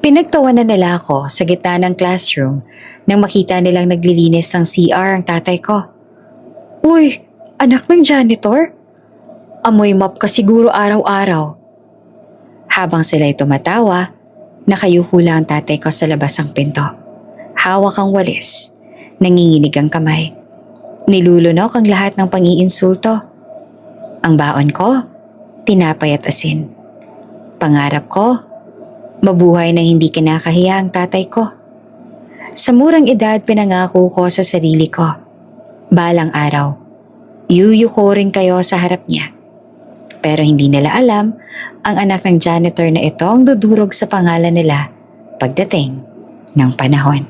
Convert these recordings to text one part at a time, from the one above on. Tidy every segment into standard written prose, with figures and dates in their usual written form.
Pinagtawanan nila ako sa gitna ng classroom nang makita nilang naglilinis ng CR ang tatay ko. Uy, anak ng janitor? Amoy mop ka siguro araw-araw. Habang sila'y tumatawa, nakayuko lang ang tatay ko sa labas ng pinto. Hawak ang walis, nanginginig ang kamay. Nilulunok ang lahat ng pang-iinsulto. Ang baon ko, tinapay at asin. Pangarap ko, mabuhay na hindi kinakahiya ang tatay ko. Sa murang edad pinangako ko sa sarili ko, balang araw, yuyuko rin kayo sa harap niya. Pero hindi nila alam, ang anak ng janitor na ito ang dudurog sa pangalan nila pagdating ng panahon.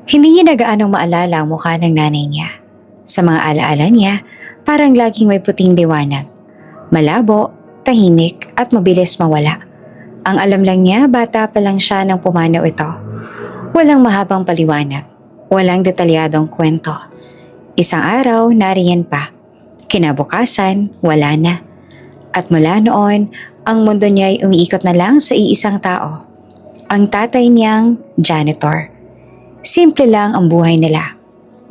Hindi niya na gaanong maalala ang mukha ng nanay niya. Sa mga alaala niya, parang laging may puting liwanag. Malabo, tahimik at mabilis mawala. Ang alam lang niya, bata pa lang siya nang pumanaw ito. Walang mahabang paliwanag, walang detalyadong kwento. Isang araw, nariyan pa. Kinabukasan, wala na. At mula noon, ang mundo niya ay umiikot na lang sa iisang tao. Ang tatay niyang janitor. Simple lang ang buhay nila.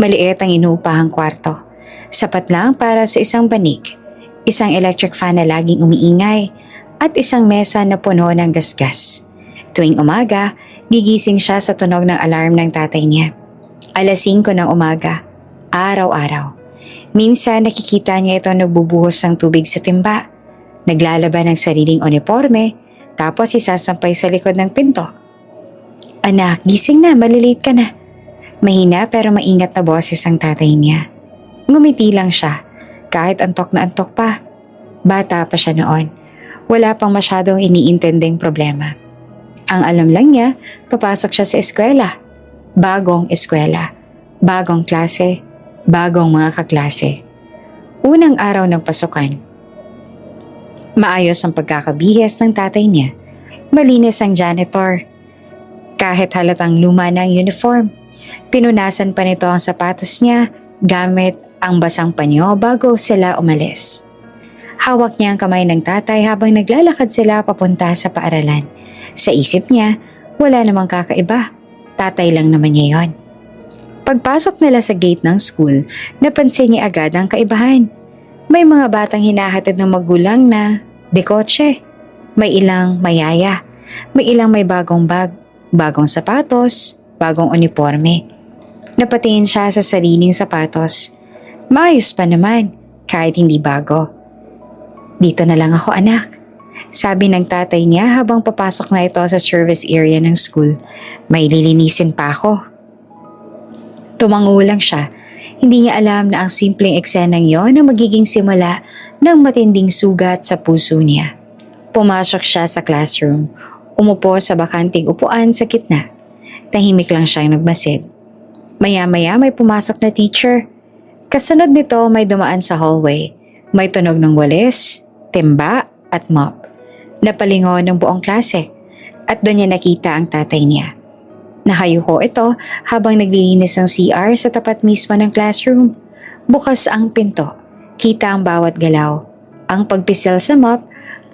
Maliit ang inuupahang kwarto. Sapat lang para sa isang banig, isang electric fan na laging umiingay, at isang mesa na puno ng gasgas. Tuwing umaga, gigising siya sa tunog ng alarm ng tatay niya. 5:00 ng umaga, araw-araw. Minsan nakikita niya ito nagbubuhos ng tubig sa timba, naglalaban ng sariling uniforme, tapos isasampay sa likod ng pinto. Anak, gising na, malilate ka na. Mahina pero maingat na boses ang tatay niya. Ngumiti lang siya, kahit antok na antok pa. Bata pa siya noon. Wala pang masyadong iniintending problema. Ang alam lang niya, papasok siya sa eskwela. Bagong eskwela, bagong klase, bagong mga kaklase. Unang araw ng pasukan. Maayos ang pagkakabihis ng tatay niya. Malinis ang janitor. Kahit halatang luma na ang uniform, pinunasan pa nito ang sapatos niya gamit ang basang panyo bago sila umalis. Hawak niya ang kamay ng tatay habang naglalakad sila papunta sa paaralan. Sa isip niya, wala namang kakaiba. Tatay lang naman niya yon. Pagpasok nila sa gate ng school, napansin niya agad ang kaibahan. May mga batang hinahatid ng magulang na dekotse. May ilang mayaya. May ilang may bagong bag. Bagong sapatos, bagong uniforme. Napatingin siya sa sariling sapatos. Maayos pa naman, kahit hindi bago. Dito na lang ako, anak. Sabi ng tatay niya habang papasok na ito sa service area ng school. May lilinisin pa ako. Tumango lang siya. Hindi niya alam na ang simpleng eksenang yon ang magiging simula ng matinding sugat sa puso niya. Pumasok siya sa classroom. Umupo sa bakanting upuan sa gitna. Tahimik lang siyang nagmasid. Maya-maya may pumasok na teacher. Kasunod nito may dumaan sa hallway. May tunog ng walis, timba at mop. Napalingon ng buong klase. At doon niya nakita ang tatay niya. Nakayuko ito habang naglilinis ng CR sa tapat mismo ng classroom. Bukas ang pinto. Kita ang bawat galaw. Ang pagpisil sa mop,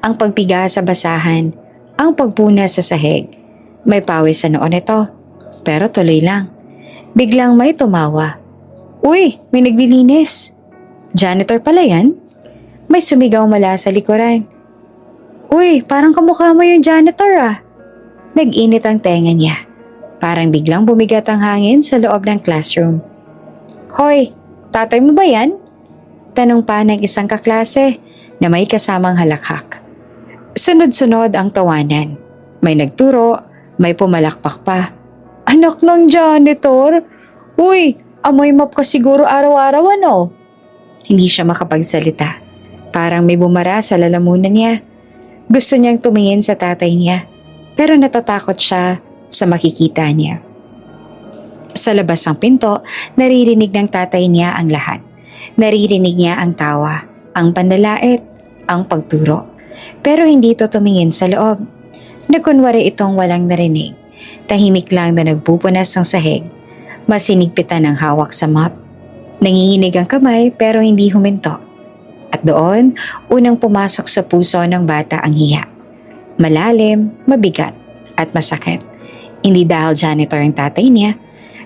ang pagpiga sa basahan, ang pagpuna sa sahig. May pawis sa noon ito, pero tuloy lang. Biglang may tumawa. Uy, may naglilinis. Janitor pala yan? May sumigaw mula sa likuran. Uy, parang kamukha mo yung janitor ah. Nag-init ang tenga niya. Parang biglang bumigat ang hangin sa loob ng classroom. Hoy, tatay mo ba yan? Tanong pa ng isang kaklase na may kasamang halakhak. Sunod-sunod ang tawanan. May nagturo, may pumalakpak pa. Anak ng janitor? Uy, amoy mop ka siguro araw-araw ano? Hindi siya makapagsalita. Parang may bumara sa lalamunan niya. Gusto niyang tumingin sa tatay niya, pero natatakot siya sa makikita niya. Sa labas ng pinto, naririnig ng tatay niya ang lahat. Naririnig niya ang tawa, ang panlalait, ang pagturo. Pero hindi ito tumingin sa loob. Nagkunwari itong walang narinig. Tahimik lang na nagpupunas ng sahig. Masinigpitan ng hawak sa mop. Nanginginig ang kamay pero hindi huminto. At doon, unang pumasok sa puso ng bata ang hiya. Malalim, mabigat, at masakit. Hindi dahil janitor ang tatay niya,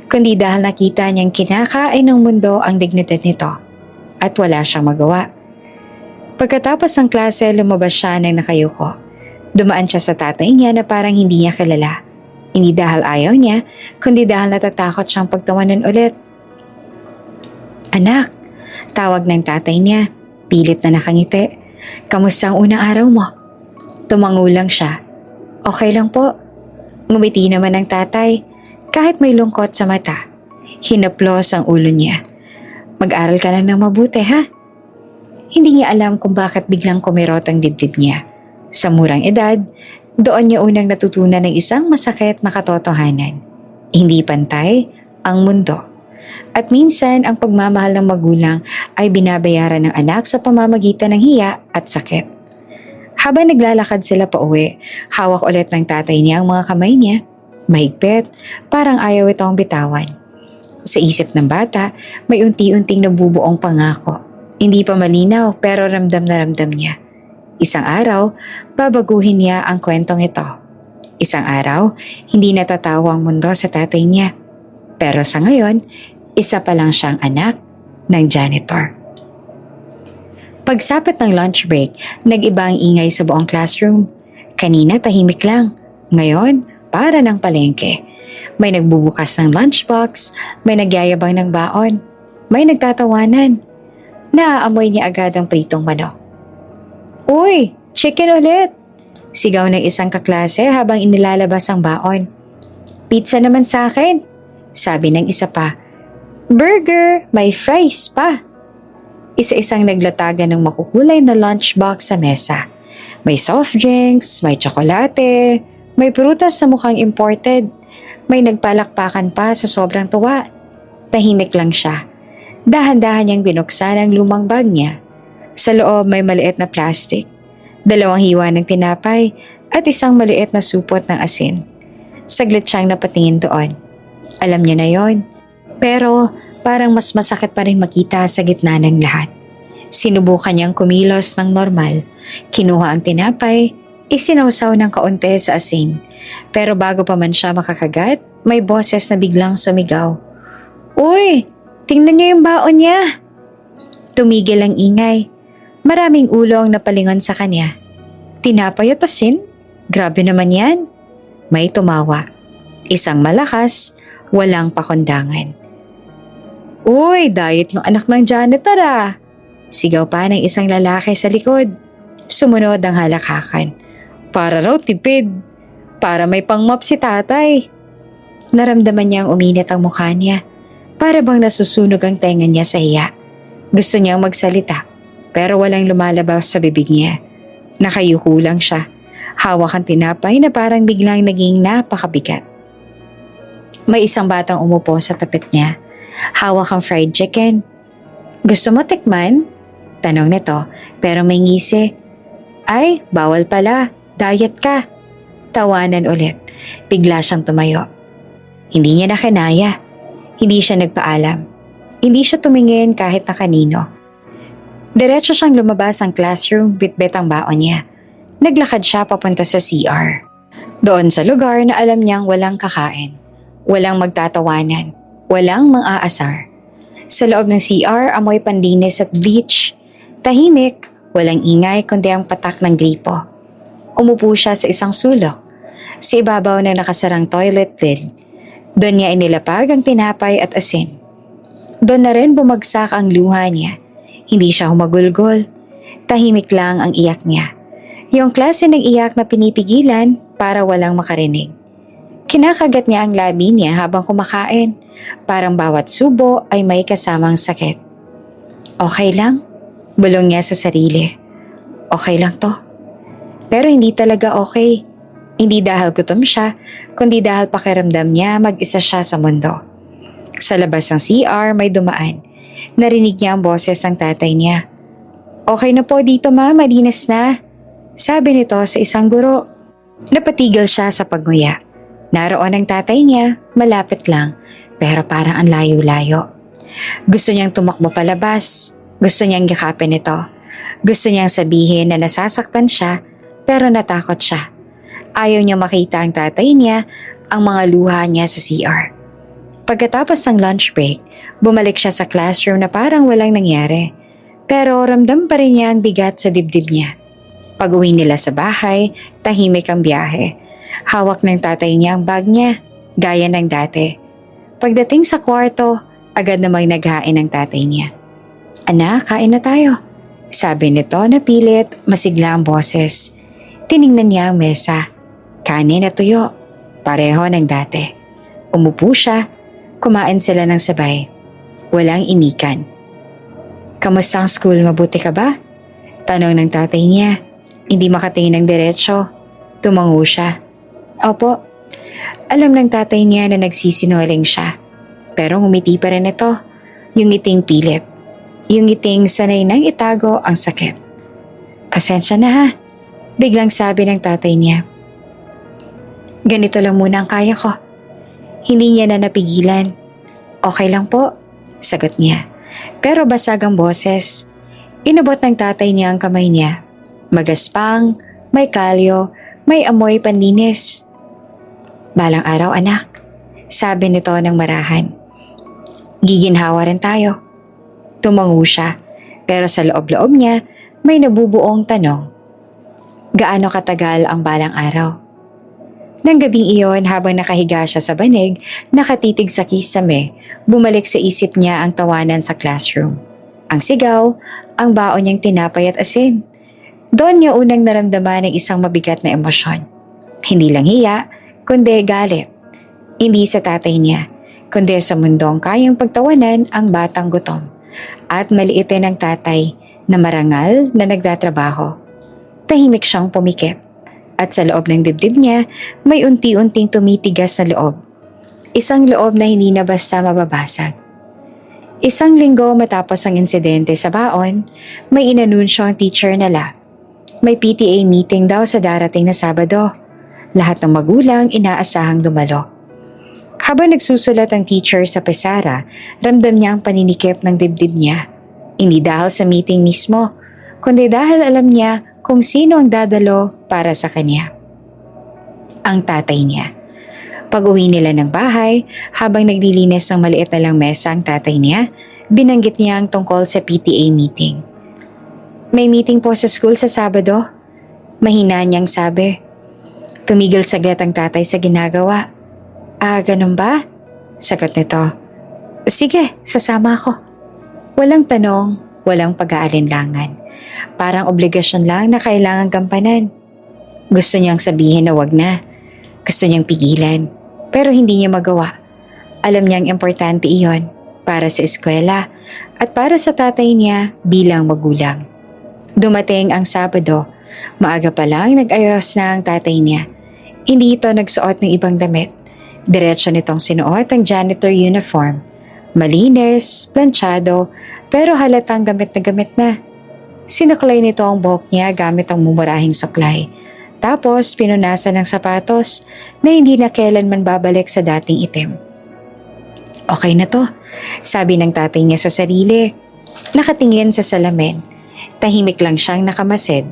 kundi dahil nakita niyang kinakain ng mundo ang dignidad nito at wala siyang magawa. Pagkatapos ng klase, lumabas siya ng nakayuko. Dumaan siya sa tatay niya na parang hindi niya kilala. Hindi dahil ayaw niya, kundi dahil natatakot siyang pagtawanan ulit. "Anak," tawag ng tatay niya, pilit na nakangiti. "Kamusta ang unang araw mo?" Tumango lang siya. "Okay lang po." Ngumiti naman ang tatay, kahit may lungkot sa mata. Hinaplos ang ulo niya. "Mag-aral ka lang ng mabuti, ha?" Hindi niya alam kung bakit biglang kumirot ang dibdib niya. Sa murang edad, doon niya unang natutunan ng isang masakit na katotohanan. Hindi pantay ang mundo. At minsan ang pagmamahal ng magulang ay binabayaran ng anak sa pamamagitan ng hiya at sakit. Habang naglalakad sila pa uwi, hawak ulit ng tatay niya ang mga kamay niya. Mahigpit, parang ayaw itong bitawan. Sa isip ng bata, may unti-unting nabubuong pangako. Hindi pa malinaw pero ramdam na ramdam niya. Isang araw, babaguhin niya ang kwentong ito. Isang araw, hindi natatawa ang mundo sa tatay niya. Pero sa ngayon, isa pa lang siyang anak ng janitor. Pagsapit ng lunch break, nag-iba ang ingay sa buong classroom. Kanina tahimik lang. Ngayon, para ng palengke. May nagbubukas ng lunchbox, may nagyayabang ng baon, may nagtatawanan. Naaamoy niya agad ang pritong manok. "Uy, chicken ulit!" Sigaw ng isang kaklase habang inilalabas ang baon. "Pizza naman sa akin," sabi ng isa pa. "Burger, may fries pa." Isa-isang naglatagan ng makukulay na lunchbox sa mesa. May soft drinks, may tsokolate, may prutas na mukhang imported. May nagpalakpakan pa sa sobrang tuwa. Tahimik lang siya. Dahan-dahan niyang binuksan ang lumang bag niya. Sa loob may maliit na plastic, 2 hiwa ng tinapay at isang maliit na supot ng asin. Saglit siyang napatingin doon. Alam niya na yon. Pero parang mas masakit pa rin makita sa gitna ng lahat. Sinubukan niyang kumilos ng normal. Kinuha ang tinapay, isinawsaw ng kaunti sa asin. Pero bago pa man siya makakagat, may boses na biglang sumigaw. "Uy! Tingnan niyo yung baon niya!" Tumigil ang ingay. Maraming ulo ang napalingon sa kanya. "Tinapay at asin? Grabe naman yan." May tumawa. Isang malakas, walang pakundangan. "Uy, diet yung anak ng janitor ah!" Sigaw pa ng isang lalaki sa likod. Sumunod ang halakhakan. "Para raw tipid. Para may pangmap si tatay." Naramdaman niyang uminit ang mukha niya. Para bang nasusunog ang tenga niya sa hiya. Gusto niyang magsalita, pero walang lumalabas sa bibig niya. Nakayuko lang siya. Hawak ang tinapay na parang biglang naging napakabigat. May isang batang umupo sa tapit niya. Hawak ang fried chicken. "Gusto mo tikman?" Tanong nito, pero may ngisi. "Ay, bawal pala. Diet ka." Tawanan ulit. Bigla siyang tumayo. Hindi niya na kinaya. Hindi siya nagpaalam. Hindi siya tumingin kahit na kanino. Diretso siyang lumabas ang classroom, bitbit ang baon niya. Naglakad siya papunta sa CR. Doon sa lugar na alam niyang walang kakain. Walang magtatawanan. Walang mang-aasar. Sa loob ng CR, amoy panlinis at bleach. Tahimik, walang ingay kundi ang patak ng gripo. Umupo siya sa isang sulok. Sa ibabaw na nakasarang toilet lid. Doon niya inilapag ang tinapay at asin. Doon na rin bumagsak ang luha niya. Hindi siya humagulgol. Tahimik lang ang iyak niya. Yung klase ng iyak na pinipigilan para walang makarinig. Kinakagat niya ang labi niya habang kumakain. Parang bawat subo ay may kasamang sakit. "Okay lang?" Bulong niya sa sarili. "Okay lang to." Pero hindi talaga okay. Hindi dahil gutom siya, kundi dahil pakiramdam niya mag-isa siya sa mundo. Sa labas ng CR may dumaan. Narinig niya ang boses ng tatay niya. "Okay na po dito ma, malinis na." Sabi nito sa isang guro. Napatigil siya sa pagnguya. Naroon ang tatay niya, malapit lang, pero parang ang layo-layo. Gusto niyang tumakbo palabas. Gusto niyang yakapin ito. Gusto niyang sabihin na nasasaktan siya pero natakot siya. Ayaw niya makita ang tatay niya, ang mga luha niya sa CR. Pagkatapos ng lunch break, bumalik siya sa classroom na parang walang nangyari. Pero ramdam pa rin niya ang bigat sa dibdib niya. Pag-uwi nila sa bahay, tahimik ang biyahe. Hawak ng tatay niya ang bag niya, gaya ng dati. Pagdating sa kwarto, agad namang naghain ang tatay niya. "Anak, kain na tayo," sabi nito na pilit, masigla ang boses. Tiningnan niya ang mesa. Kanin at tuyo, pareho ng dati. Umupo siya, kumain sila ng sabay. Walang imikan. "Kamusta ang school, mabuti ka ba?" Tanong ng tatay niya. Hindi makatingin ng diretsyo. Tumango siya. "Opo." Alam ng tatay niya na nagsisinungaling siya. Pero ngumiti pa rin ito. Yung ngiting pilit. Yung ngiting sanay nang itago ang sakit. "Pasensya na ha," biglang sabi ng tatay niya. "Ganito lang muna ang kaya ko." Hindi niya na napigilan. "Okay lang po," sagot niya. Pero basag ang boses. Inabot ng tatay niya ang kamay niya. Magaspang, may kalyo, may amoy panlinis. "Balang araw anak," sabi nito ng marahan. "Giginhawa rin tayo." Tumango siya, pero sa loob-loob niya may nabubuong tanong. Gaano katagal ang balang araw? Nang gabing iyon, habang nakahiga siya sa banig, nakatitig sa kisame, bumalik sa isip niya ang tawanan sa classroom. Ang sigaw, ang baon niyang tinapay at asin. Doon niya unang naramdaman ng isang mabigat na emosyon. Hindi lang hiya, kundi galit. Hindi sa tatay niya, kundi sa mundong kayang pagtawanan ang batang gutom. At maliitin ang tatay na marangal na nagtatrabaho. Tahimik siyang pumikit. At sa loob ng dibdib niya, may unti-unting tumitigas na loob. Isang loob na hindi na basta mababasag. Isang linggo matapos ang insidente sa baon, may inanunsyo ang teacher nila. May PTA meeting daw sa darating na Sabado. Lahat ng magulang inaasahang dumalo. Habang nagsusulat ang teacher sa pesara, ramdam niya ang paninikip ng dibdib niya. Hindi dahil sa meeting mismo, kundi dahil alam niya kung sino ang dadalo para sa kanya. Ang tatay niya. Pag-uwi nila ng bahay, habang naglilinis ng maliit na lang mesa ang tatay niya, binanggit niya ang tungkol sa PTA meeting. "May meeting po sa school sa Sabado," mahina niyang sabi. Tumigil saglit ang tatay sa ginagawa. "Ah, ganun ba?" sagot nito. "Sige, sasama ako." Walang tanong, walang pag-aalinlangan. Parang obligasyon lang na kailangang gampanan. Gusto niyang sabihin na wag na. Gusto niyang pigilan. Pero hindi niya magawa. Alam niyang importante iyon para sa eskwela at para sa tatay niya bilang magulang. Dumating ang Sabado. Maaga pa lang nag-ayos na ang tatay niya. Hindi ito nagsuot ng ibang damit. Diretso nitong sinuot ang janitor uniform. Malinis, planchado, pero halatang gamit na. Sinuklay nito ang buhok niya gamit ang mumurahing suklay. Tapos pinunasan ng sapatos na hindi na kailanman babalik sa dating itim. "Okay na to," sabi ng tatay niya sa sarili. Nakatingin sa salamin. Tahimik lang siyang nakamasid.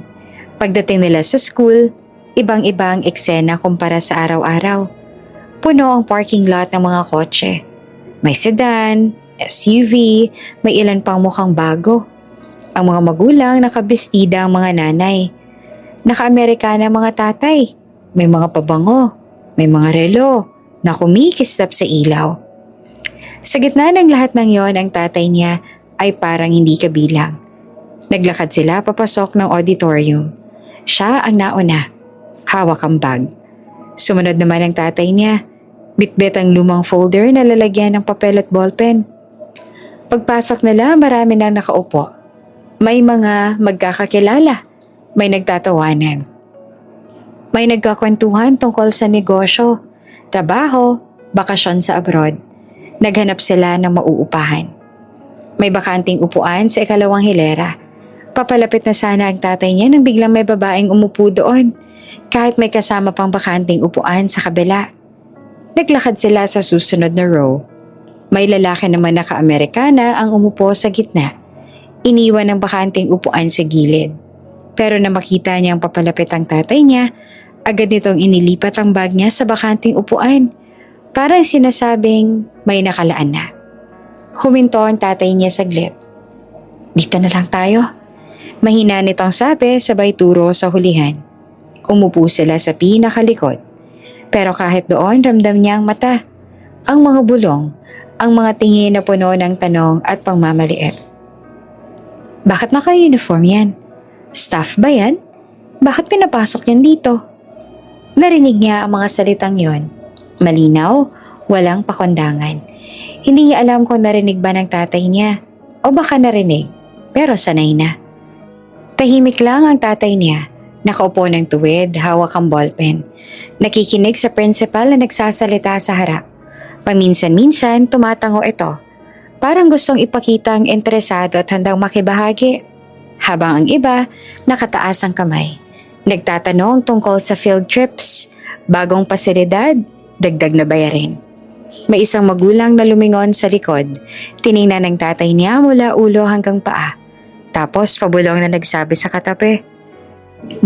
Pagdating nila sa school, ibang-ibang eksena kumpara sa araw-araw. Puno ang parking lot ng mga kotse. May sedan, SUV, may ilan pang mukhang bago. Ang mga magulang nakabestida ang mga nanay. Naka-Amerikana ang mga tatay. May mga pabango, may mga relo na kumikislap sa ilaw. Sa gitna ng lahat ng yon, ang tatay niya ay parang hindi kabilang. Naglakad sila papasok ng auditorium. Siya ang nauna. Hawak ang bag. Sumunod naman ang tatay niya. Bitbit ang lumang folder na lalagyan ng papel at ballpen. Pagpasok nila, marami nang nakaupo. May mga magkakakilala. May nagtatawanan. May nagkakwentuhan tungkol sa negosyo, trabaho, bakasyon sa abroad. Naghanap sila ng mauupahan. May bakanting upuan sa ikalawang hilera. Papalapit na sana ang tatay niya nang biglang may babaeng umupo doon, kahit may kasama pang bakanting upuan sa kabila. Naglakad sila sa susunod na row. May lalaki naman naka-Amerikana ang umupo sa gitna. Iniwan ng bakanting upuan sa gilid. Pero na makita niyang papalapit ang tatay niya, agad nitong inilipat ang bag niya sa bakanting upuan. Parang sinasabing may nakalaan na. Huminto ang tatay niya saglit. Dito na lang tayo. Mahina nitong sabi sabay turo sa hulihan. Umupo sila sa pinakalikod. Pero kahit doon ramdam niya ang mata, ang mga bulong, ang mga tingin na puno ng tanong at pangmamaliit. Bakit naka-uniform yan? Staff ba yan? Bakit pinapasok yan dito? Narinig niya ang mga salitang yon. Malinaw, walang pakondangan. Hindi niya alam kung narinig ba ng tatay niya o baka narinig, pero sanay na. Tahimik lang ang tatay niya. Nakaupo ng tuwid, hawak ang ballpen. Nakikinig sa principal na nagsasalita sa harap. Paminsan-minsan tumatango ito. Parang gustong ipakita ang interesado at handang makibahagi. Habang ang iba, nakataas ang kamay. Nagtatanong tungkol sa field trips, bagong pasilidad, dagdag na bayarin. May isang magulang na lumingon sa likod. Tiningnan ng tatay niya mula ulo hanggang paa. Tapos pabulong na nagsabi sa katabi.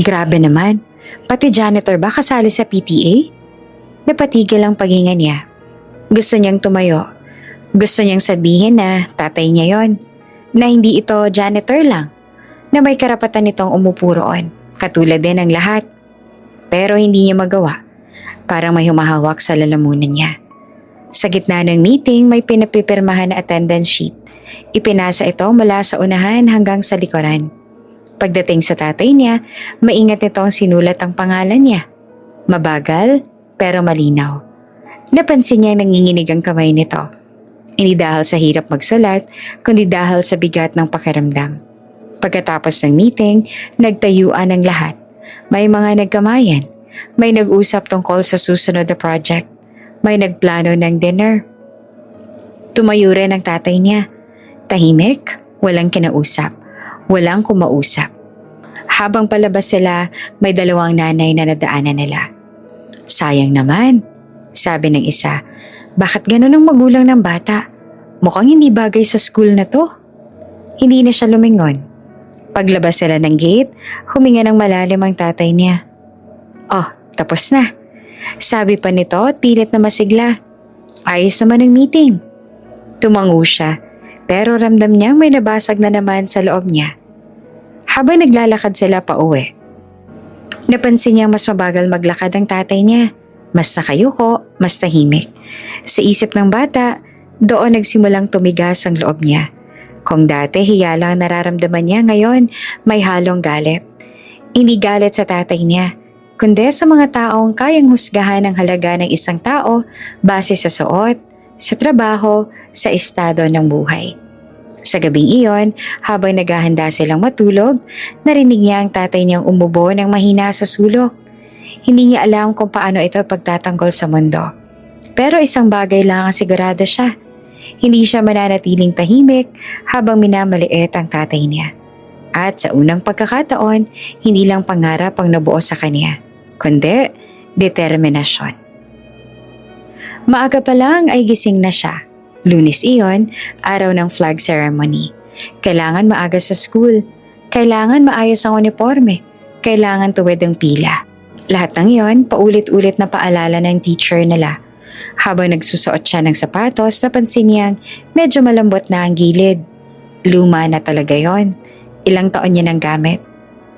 Grabe naman, pati janitor ba kasali sa PTA? Napatigil ang paghinga niya. Gusto niyang tumayo. Gusto niyang sabihin na tatay niya yon, na hindi ito janitor lang, na may karapatan nitong umupo roon, katulad din ng lahat. Pero hindi niya magawa. Parang may humahawak sa lalamunan niya. Sa gitna ng meeting, may pinapipirmahan na attendance sheet. Ipinasa ito mula sa unahan hanggang sa likuran. Pagdating sa tatay niya, maingat nitong sinulat ang pangalan niya. Mabagal, pero malinaw. Napansin niya nanginginig ang kamay nito. Hindi dahil sa hirap magsulat, kundi dahil sa bigat ng pakiramdam. Pagkatapos ng meeting, nagtayuan ang lahat. May mga nagkamayan. May nag-usap tungkol sa susunod na project. May nagplano ng dinner. Tumayo rin ang tatay niya. Tahimik, walang kinausap. Walang kumausap. Habang palabas sila, may dalawang nanay na nadaanan nila. Sayang naman, sabi ng isa. Bakit ganun ang magulang ng bata? Mukhang hindi bagay sa school na to. Hindi na siya lumingon. Paglabas sila ng gate, huminga ng malalim ang tatay niya. Oh, tapos na. Sabi pa nito at pilit na masigla. Ayos naman ang meeting. Tumango siya, pero ramdam niyang may nabasag na naman sa loob niya. Habang naglalakad sila pa uwi, napansin niyang mas mabagal maglakad ang tatay niya. Mas nakayuko, mas tahimik. Sa isip ng bata, doon nagsimulang tumigas ang loob niya. Kung dati hiya lang nararamdaman niya, ngayon may halong galit. Hindi galit sa tatay niya, kundi sa mga taong kayang husgahan ang halaga ng isang tao base sa suot, sa trabaho, sa estado ng buhay. Sa gabing iyon, habang naghahanda silang matulog, narinig niya ang tatay niyang umubo ng mahina sa sulok. Hindi niya alam kung paano ito pagtatanggol sa mundo. Pero isang bagay lang ang sigurado siya. Hindi siya mananatiling tahimik habang minamaliit ang tatay niya. At sa unang pagkakataon, hindi lang pangarap ang nabuo sa kanya, kundi determinasyon. Maaga pa lang ay gising na siya. Lunes iyon, araw ng flag ceremony. Kailangan maaga sa school. Kailangan maayos ang uniforme. Kailangan tuwid ang pila. Lahat ng iyon, paulit-ulit na paalala ng teacher nila. Habang nagsusuot siya ng sapatos, napansin niyang medyo malambot na ang gilid. Luma na talaga yon. Ilang taon niya nang gamit.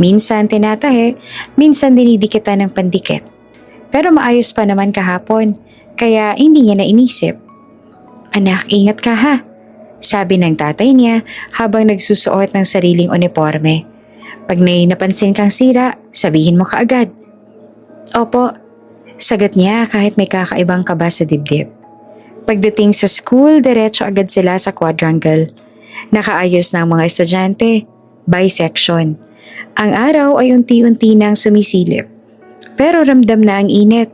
Minsan tinatahi, minsan dinidikitan ng pandikit. Pero maayos pa naman kahapon, kaya hindi niya na inisip. Anak, ingat ka ha, sabi ng tatay niya habang nagsusuot ng sariling uniforme. Pag may napansin kang sira, sabihin mo kaagad. Opo, sagot niya kahit may kakaibang kaba sa dibdib. Pagdating sa school, diretso agad sila sa quadrangle. Nakaayos ng mga estudyante, by section. Ang araw ay unti-unti nang sumisilip. Pero ramdam na ang init.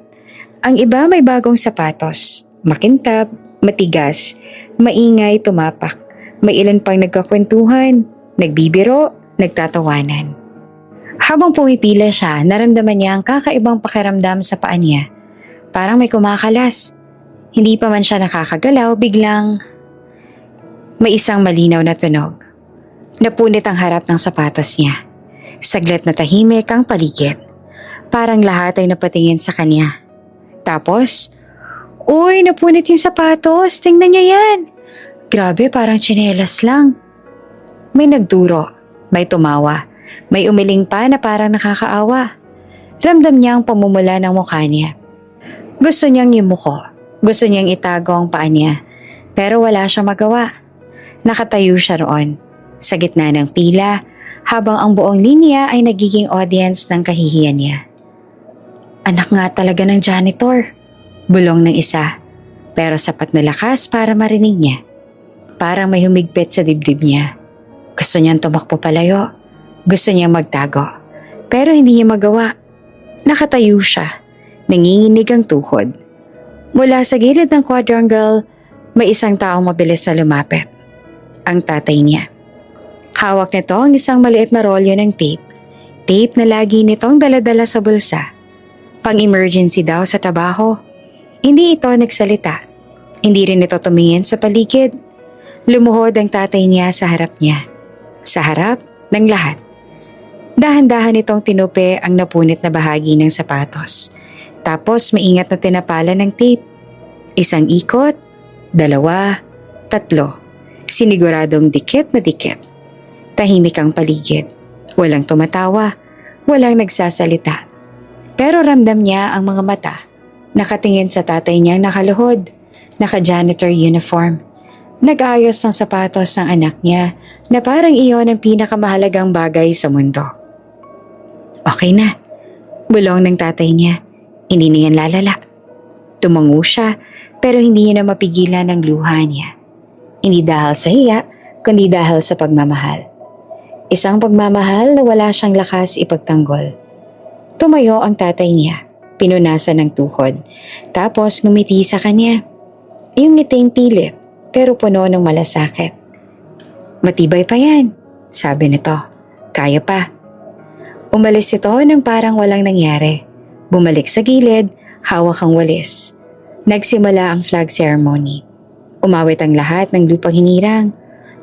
Ang iba may bagong sapatos, makintab, matigas, maingay, tumapak. May ilan pang nagkakwentuhan, nagbibiro, nagtatawanan. Habang pumipila siya, naramdaman niya ang kakaibang pakiramdam sa paa niya. Parang may kumakalas. Hindi pa man siya nakakagalaw, biglang May isang malinaw na tunog. Napunit ang harap ng sapatos niya. Saglit na tahimik ang paligid. Parang lahat ay napatingin sa kanya. Tapos, "Uy, napunit yung sapatos. Tingnan niya yan." Grabe, parang tsinelas lang. May nagduro, may tumawa, may umiling pa na parang nakakaawa. Ramdam niya ang pamumula ng mukha niya. Gusto niyang yumuko, gusto niyang itago ang paa niya, pero wala siyang magawa. Nakatayo siya roon, sa gitna ng pila, habang ang buong linya ay nagiging audience ng kahihiyan niya. Anak nga talaga ng janitor, bulong ng isa, pero sapat na lakas para marinig niya. Parang may humigpit sa dibdib niya. Gusto niyang tumakbo palayo, gusto niyang magtago, pero hindi niya magawa. Nakatayo siya, nanginginig ang tuhod. Mula sa gilid ng quadrangle, may isang taong mabilis na lumapit. Ang tatay niya. Hawak nito ang isang maliit na rolyo ng tape. Tape na lagi nitong daladala sa bulsa. Pang-emergency daw sa trabaho. Hindi ito nagsalita. Hindi rin ito tumingin sa paligid. Lumuhod ang tatay niya sa harap niya. Sa harap ng lahat. Dahan-dahan itong tinupi ang napunit na bahagi ng sapatos. Tapos maingat na tinapala ng tape. Isang ikot, 2, 3. Siniguradong dikit na dikit. Tahimik ang paligid. Walang tumatawa, walang nagsasalita. Pero ramdam niya ang mga mata. Nakatingin sa tatay niyang nakaluhod, naka-janitor uniform. Nag-ayos ng sapatos ng anak niya na parang iyon ang pinakamahalagang bagay sa mundo. Okay na, bulong ng tatay niya. Hindi na yan lalala. Tumango siya pero hindi niya na mapigilan ang luha niya. Hindi dahil sa hiya, kundi dahil sa pagmamahal. Isang pagmamahal na wala siyang lakas ipagtanggol. Tumayo ang tatay niya, pinunasan ng tuhod, tapos ngumiti sa kanya. Yung ngiting pilit pero puno ng malasakit. Matibay pa yan, sabi nito. Kaya pa. Umalis ito nang parang walang nangyari. Bumalik sa gilid, hawak ang walis. Nagsimula ang flag ceremony. Umawit ang lahat ng lupang hinirang.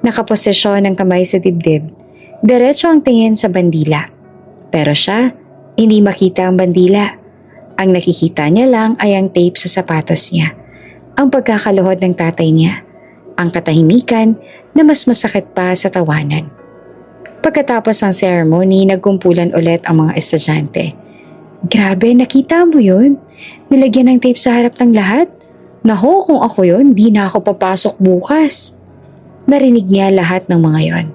Nakaposisyon ng kamay sa dibdib. Diretso ang tingin sa bandila. Pero siya, hindi makita ang bandila. Ang nakikita niya lang ay ang tape sa sapatos niya. Ang pagkakaluhod ng tatay niya. Ang katahimikan na mas masakit pa sa tawanan. Pagkatapos ng ceremony, nagkumpulan ulit ang mga estudyante. Grabe, nakita mo yun? Nilagyan ng tape sa harap ng lahat? Naku, kung ako yun, di na ako papasok bukas. Narinig niya lahat ng mga yon.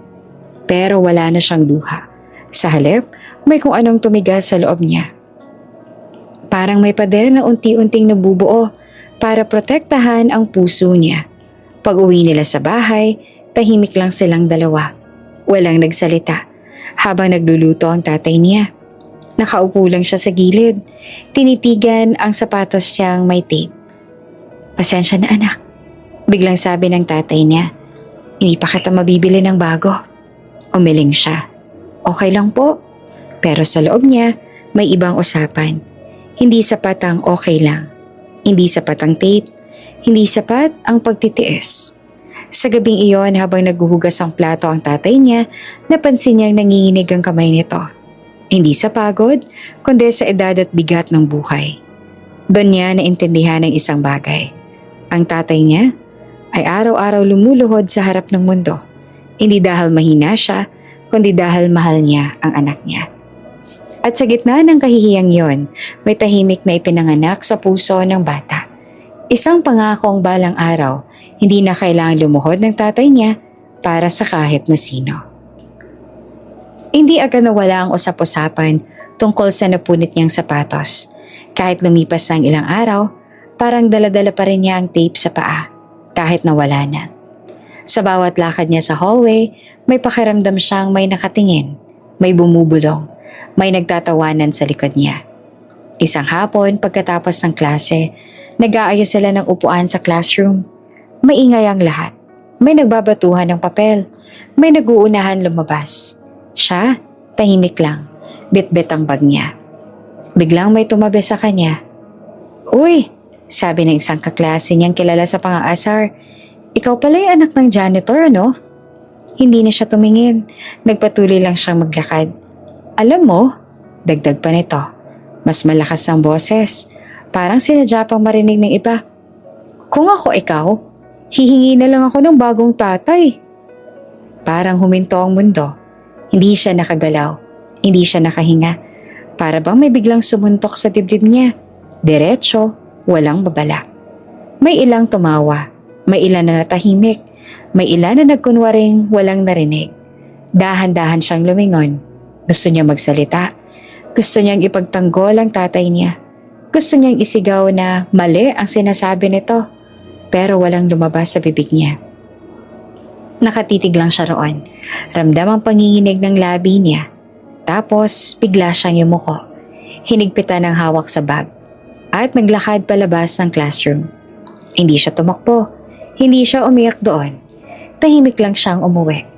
Pero wala na siyang luha. Sa halip, may kung anong tumigas sa loob niya. Parang may pader na unti-unting nabubuo para protektahan ang puso niya. Pag-uwi nila sa bahay, tahimik lang silang dalawa. Walang nagsalita habang nagluluto ang tatay niya. Nakaupo lang siya sa gilid. Tinitigan ang sapatos niyang may tape. Pasensya na anak, biglang sabi ng tatay niya. Hindi pa kita mabibili ng bago. Umiling siya. Okay lang po. Pero sa loob niya, may ibang usapan. Hindi sapat ang okay lang. Hindi sapat ang tape. Hindi sapat ang pagtitiis. Sa gabing iyon habang naghuhugas ang plato ang tatay niya, napansin niyang nanginginig ang kamay nito. Hindi sa pagod, kundi sa edad at bigat ng buhay. Doon niya naintindihan ang isang bagay. Ang tatay niya ay araw-araw lumuluhod sa harap ng mundo. Hindi dahil mahina siya, kundi dahil mahal niya ang anak niya. At sa gitna ng kahihiyang yon, may tahimik na ipinanganak sa puso ng bata. Isang pangakong balang araw, hindi na kailangang lumuhod ng tatay niya para sa kahit na sino. Hindi agad nawala ang usap-usapan tungkol sa napunit niyang sapatos. Kahit lumipas ng ilang araw, parang dala-dala pa rin niya ang tape sa paa, kahit nawala na. Sa bawat lakad niya sa hallway, may pakiramdam siyang may nakatingin, may bumubulong, may nagtatawanan sa likod niya. Isang hapon, pagkatapos ng klase, nag-aayos sila ng upuan sa classroom. Maingay ang lahat. May nagbabatuhan ng papel. May nag-uunahan lumabas. Siya, tahimik lang. Bit-bit ang bag niya. Biglang may tumabi sa kanya. Uy, sabi ng isang kaklase niyang kilala sa pang-aasar. Ikaw pala yung anak ng janitor, ano? Hindi na siya tumingin. Nagpatuloy lang siyang maglakad. Alam mo, dagdag pa nito, mas malakas ang boses. Parang sinadya pang marinig ng iba. Kung ako ikaw, hihingi na lang ako ng bagong tatay. Parang huminto ang mundo. Hindi siya nakagalaw. Hindi siya nakahinga. Para bang may biglang sumuntok sa dibdib niya. Diretso, walang babala. May ilang tumawa. May ilan na natahimik. May ilan na nagkunwaring walang narinig. Dahan-dahan siyang lumingon. Gusto niya magsalita. Gusto niyang ipagtanggol ang tatay niya. Gusto niyang isigaw na mali ang sinasabi nito. Pero walang lumabas sa bibig niya. Nakatitig lang siya roon. Ramdam ang panginginig ng labi niya. Tapos bigla siyang yumuko. Hinigpitan ng hawak sa bag. At naglakad palabas ng classroom. Hindi siya tumakbo. Hindi siya umiyak doon. Tahimik lang siyang umuwi.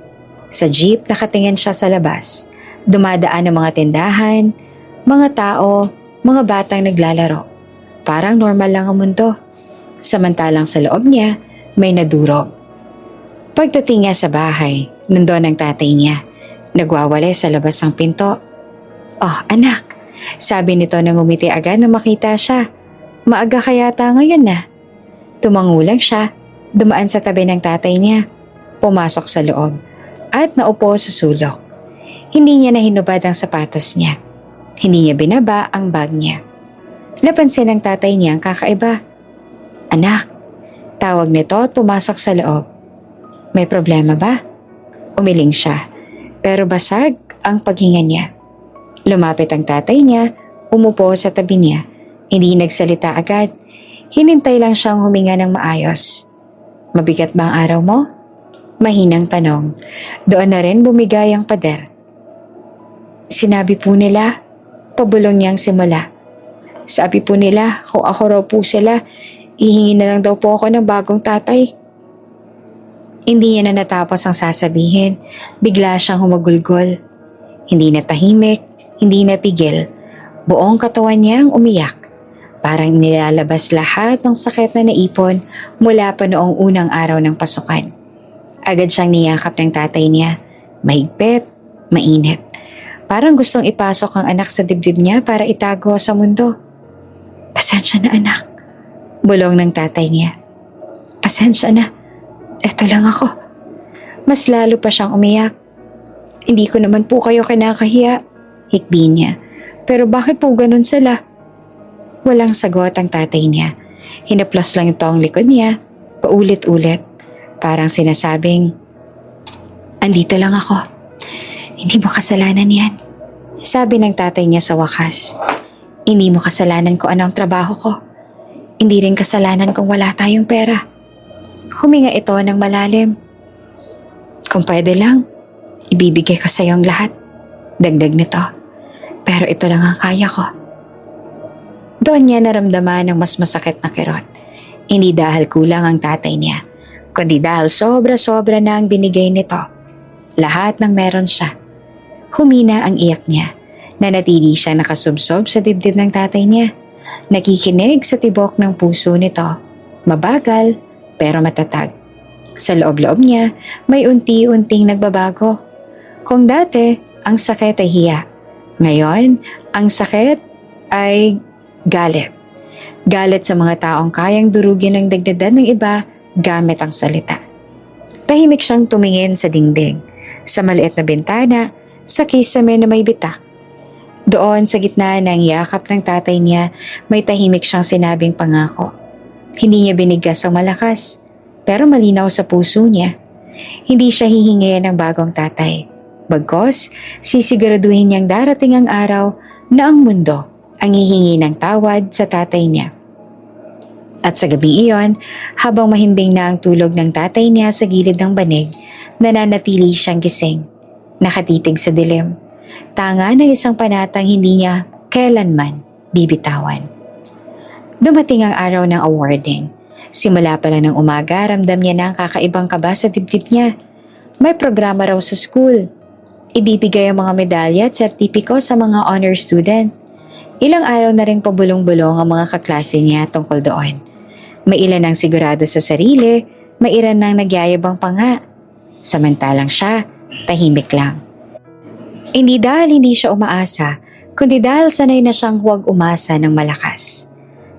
Sa jeep nakatingin siya sa labas. Dumadaan ang mga tindahan, mga tao, mga batang naglalaro. Parang normal lang ang mundo. Samantalang sa loob niya, may nadurog. Pagdating niya sa bahay, nandoon ang tatay niya. Nagwawala sa labas ng pinto. Oh, anak, sabi nito nang umiti agad na makita siya. Maaga kayata ngayon na. Tumangulang siya, dumaan sa tabi ng tatay niya. Pumasok sa loob at naupo sa sulok. Hindi niya nahinubad ang sapatos niya. Hindi niya binaba ang bag niya. Napansin ng tatay niya ang kakaiba. Anak, tawag nito at pumasok sa loob. May problema ba? Umiling siya, pero basag ang paghinga niya. Lumapit ang tatay niya, umupo sa tabi niya. Hindi nagsalita agad. Hinintay lang siyang huminga ng maayos. Mabigat ba ang araw mo? Mahinang tanong. Doon na rin bumigay ang pader. Sinabi po nila, pabulong niyang simula. Sabi po nila kung ako raw po sila, ihingi na lang daw po ako ng bagong tatay. Hindi niya na natapos ang sasabihin. Bigla siyang humagulgol. Hindi na tahimik, hindi na pigil. Buong katawan niyang umiyak. Parang nilalabas lahat ng sakit na naipon mula pa noong unang araw ng pasukan. Agad siyang niyakap ng tatay niya. Mahigpit, mainit. Parang gustong ipasok ang anak sa dibdib niya para itago sa mundo. Pasensya na anak. Bulong ng tatay niya. Pasensya na. Eto lang ako. Mas lalo pa siyang umiyak. Hindi ko naman po kayo kinakahiya. Hikbi niya. Pero bakit po ganun sila? Walang sagot ang tatay niya. Hinaplos lang ito ang likod niya. Paulit-ulit. Parang sinasabing, andito lang ako. Hindi mo kasalanan yan. Sabi ng tatay niya sa wakas. Hindi mo kasalanan kung ano ang trabaho ko. Hindi rin kasalanan kung wala tayong pera. Huminga ito ng malalim. Kung pwede lang, ibibigay ko sa iyong lahat. Dagdag nito. Pero ito lang ang kaya ko. Doon niya naramdaman ng mas masakit na kirot. Hindi dahil kulang ang tatay niya, kundi dahil sobra-sobra na ang binigay nito. Lahat ng meron siya. Humina ang iyak niya. Nanatili siyang nakasubsob sa dibdib ng tatay niya. Nakikinig sa tibok ng puso nito. Mabagal, pero matatag. Sa loob-loob niya, may unti-unting nagbabago. Kung dati, ang sakit ay hiya. Ngayon, ang sakit ay galit. Galit sa mga taong kayang durugin ang dagdagan ng iba gamit ang salita. Tahimik siyang tumingin sa dingding, sa maliit na bintana, sa kisame na may bitak. Doon sa gitna ng yakap ng tatay niya, may tahimik siyang sinabing pangako. Hindi niya binigas ang malakas, pero malinaw sa puso niya. Hindi siya hihingi ng bagong tatay. Bagkos, sisiguraduhin niyang darating ang araw na ang mundo ang hihingi ng tawad sa tatay niya. At sa gabi iyon, habang mahimbing na ang tulog ng tatay niya sa gilid ng banig, nananatili siyang gising, nakatitig sa dilim. Tanga ng isang panatang hindi niya kailanman bibitawan. Dumating ang araw ng awarding. Simula pa lang ng umaga, ramdam niya na ang kakaibang kaba sa dibdib niya. May programa raw sa school. Ibibigay ang mga medalya at sertipiko sa mga honor student. Ilang araw na rin pabulong-bulong ang mga kaklase niya tungkol doon. May ilan ang sigurado sa sarili, may ilan nang nagyayabang pa nga. Samantalang siya, tahimik lang. Hindi dahil hindi siya umaasa, kundi dahil sanay na siyang huwag umasa ng malakas.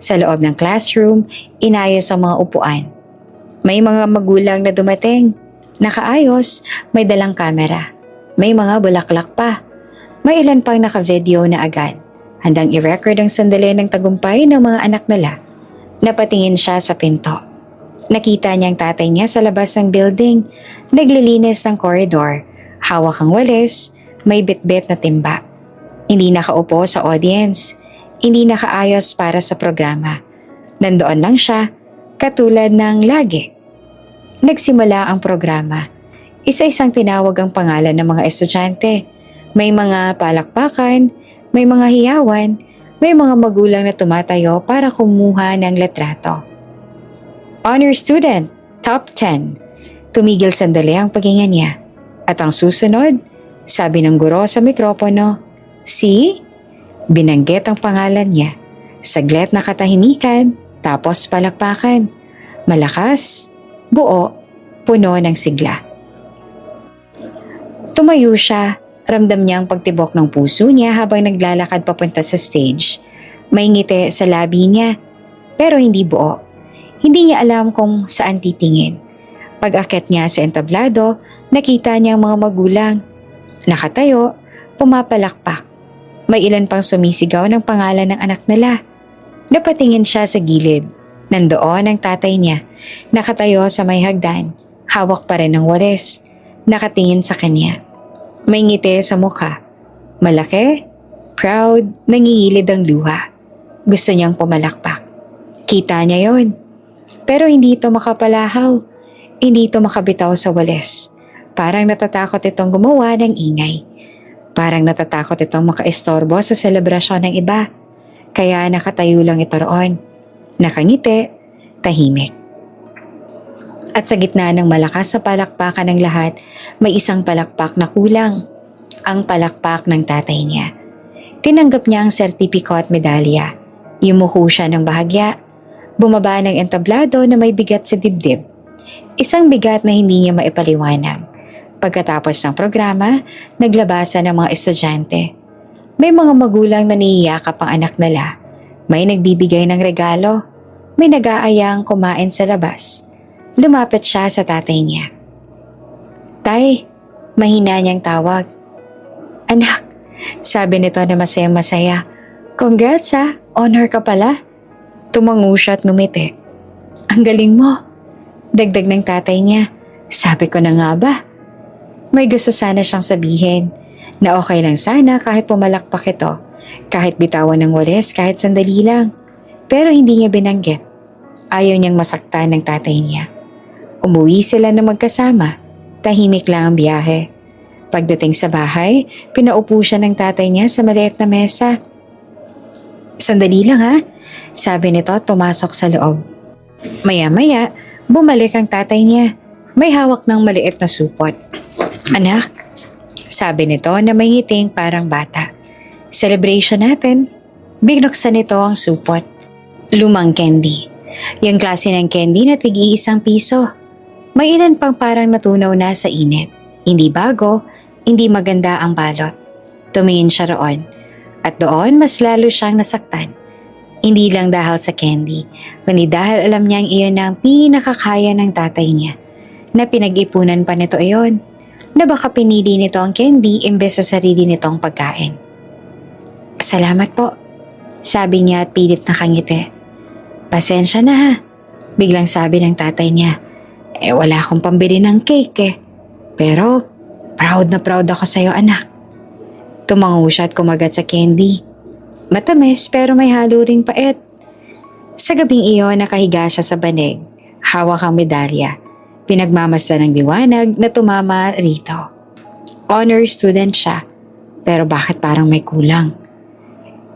Sa loob ng classroom, inayos ang mga upuan. May mga magulang na dumating. Nakaayos, may dalang kamera. May mga bulaklak pa. May ilan pang naka-video na agad. Handang i-record ang sandali ng tagumpay ng mga anak nila. Napatingin siya sa pinto. Nakita niyang tatay niya sa labas ng building. Naglilinis ng koridor. Hawak ang walis, may bitbit na timba. Hindi nakaupo sa audience. Hindi nakaayos para sa programa. Nandoon lang siya, katulad ng lagi. Nagsimula ang programa. Isa-isang tinawag ang pangalan ng mga estudyante. May mga palakpakan, may mga hiyawan, may mga magulang na tumatayo para kumuha ng letrato. Honor student, top 10. Tumigil sandali ang paghinga niya. At ang susunod, sabi ng guro sa mikropono, si? Binanggit ang pangalan niya. Saglit na katahimikan, tapos palakpakan. Malakas, buo, puno ng sigla. Tumayo siya, ramdam niya ang pagtibok ng puso niya habang naglalakad papunta sa stage. May ngiti sa labi niya, pero hindi buo. Hindi niya alam kung saan titingin. Pag-akyat niya sa entablado, nakita niya ang mga magulang. Nakatayo, pumapalakpak. May ilan pang sumisigaw ng pangalan ng anak nila. Napatingin siya sa gilid. Nandoon ang tatay niya. Nakatayo sa may hagdan. Hawak pa rin ng walis. Nakatingin sa kanya. May ngiti sa mukha. Malaki, proud, nangingilid ang luha. Gusto niyang pumalakpak. Kita niya yon. Pero hindi ito makapalahaw. Hindi ito makabitaw sa walis. Parang natatakot itong gumawa ng ingay. Parang natatakot itong makaistorbo sa selebrasyon ng iba. Kaya nakatayo lang ito roon. Nakangiti, tahimik. At sa gitna ng malakas sa palakpakan ng lahat, may isang palakpak na kulang. Ang palakpak ng tatay niya. Tinanggap niya ang sertipiko at medalya. Yumuko siya ng bahagya. Bumaba ng entablado na may bigat sa dibdib. Isang bigat na hindi niya maipaliwanag. Pagkatapos ng programa, naglabasan ng mga estudyante. May mga magulang na niyiyakap ang anak nila. May nagbibigay ng regalo. May nag-aayang kumain sa labas. Lumapit siya sa tatay niya. Tay, mahina niyang tawag. Anak, sabi nito na masaya-masaya. Congrats ha, honor ka pala. Tumango siya at ngumiti. Ang galing mo. Dagdag ng tatay niya. Sabi ko na nga ba? May gusto sana siyang sabihin na okay lang sana kahit pumalakpak ito, kahit bitawan ng walis kahit sandali lang. Pero hindi niya binanggit. Ayaw niyang masaktan ng tatay niya. Umuwi sila na magkasama. Tahimik lang ang biyahe. Pagdating sa bahay, pinaupo siya ng tatay niya sa maliit na mesa. Sandali lang ha, sabi nito at pumasok sa loob. Maya-maya, bumalik ang tatay niya. May hawak ng maliit na supot. Anak, sabi nito na may ngiting parang bata. Celebration natin. Binuksan nito ang supot. Lumang candy. Yung klase ng candy na tig-iisang piso. May ilan pang parang natunaw na sa init. Hindi bago, hindi maganda ang balot. Tumingin siya roon. At doon mas lalo siyang nasaktan. Hindi lang dahil sa candy, kundi dahil alam niyang iyon ang pinakakaya ng tatay niya. Na pinag-ipunan pa nito iyon. Na baka pinili nito ang candy imbes sa sarili nitong pagkain. Salamat po, sabi niya at pilit na kangiti. Pasensya na ha, biglang sabi ng tatay niya. Wala akong pambili ng cake eh. Pero proud na proud ako sa'yo anak. Tumango siya at kumagat sa candy. Matamis pero may halo ring pait. Sa gabing iyon nakahiga siya sa banig. Hawak ang medalya. Pinagmamasdan ng liwanag na tumama rito. Honor student siya, pero bakit parang may kulang?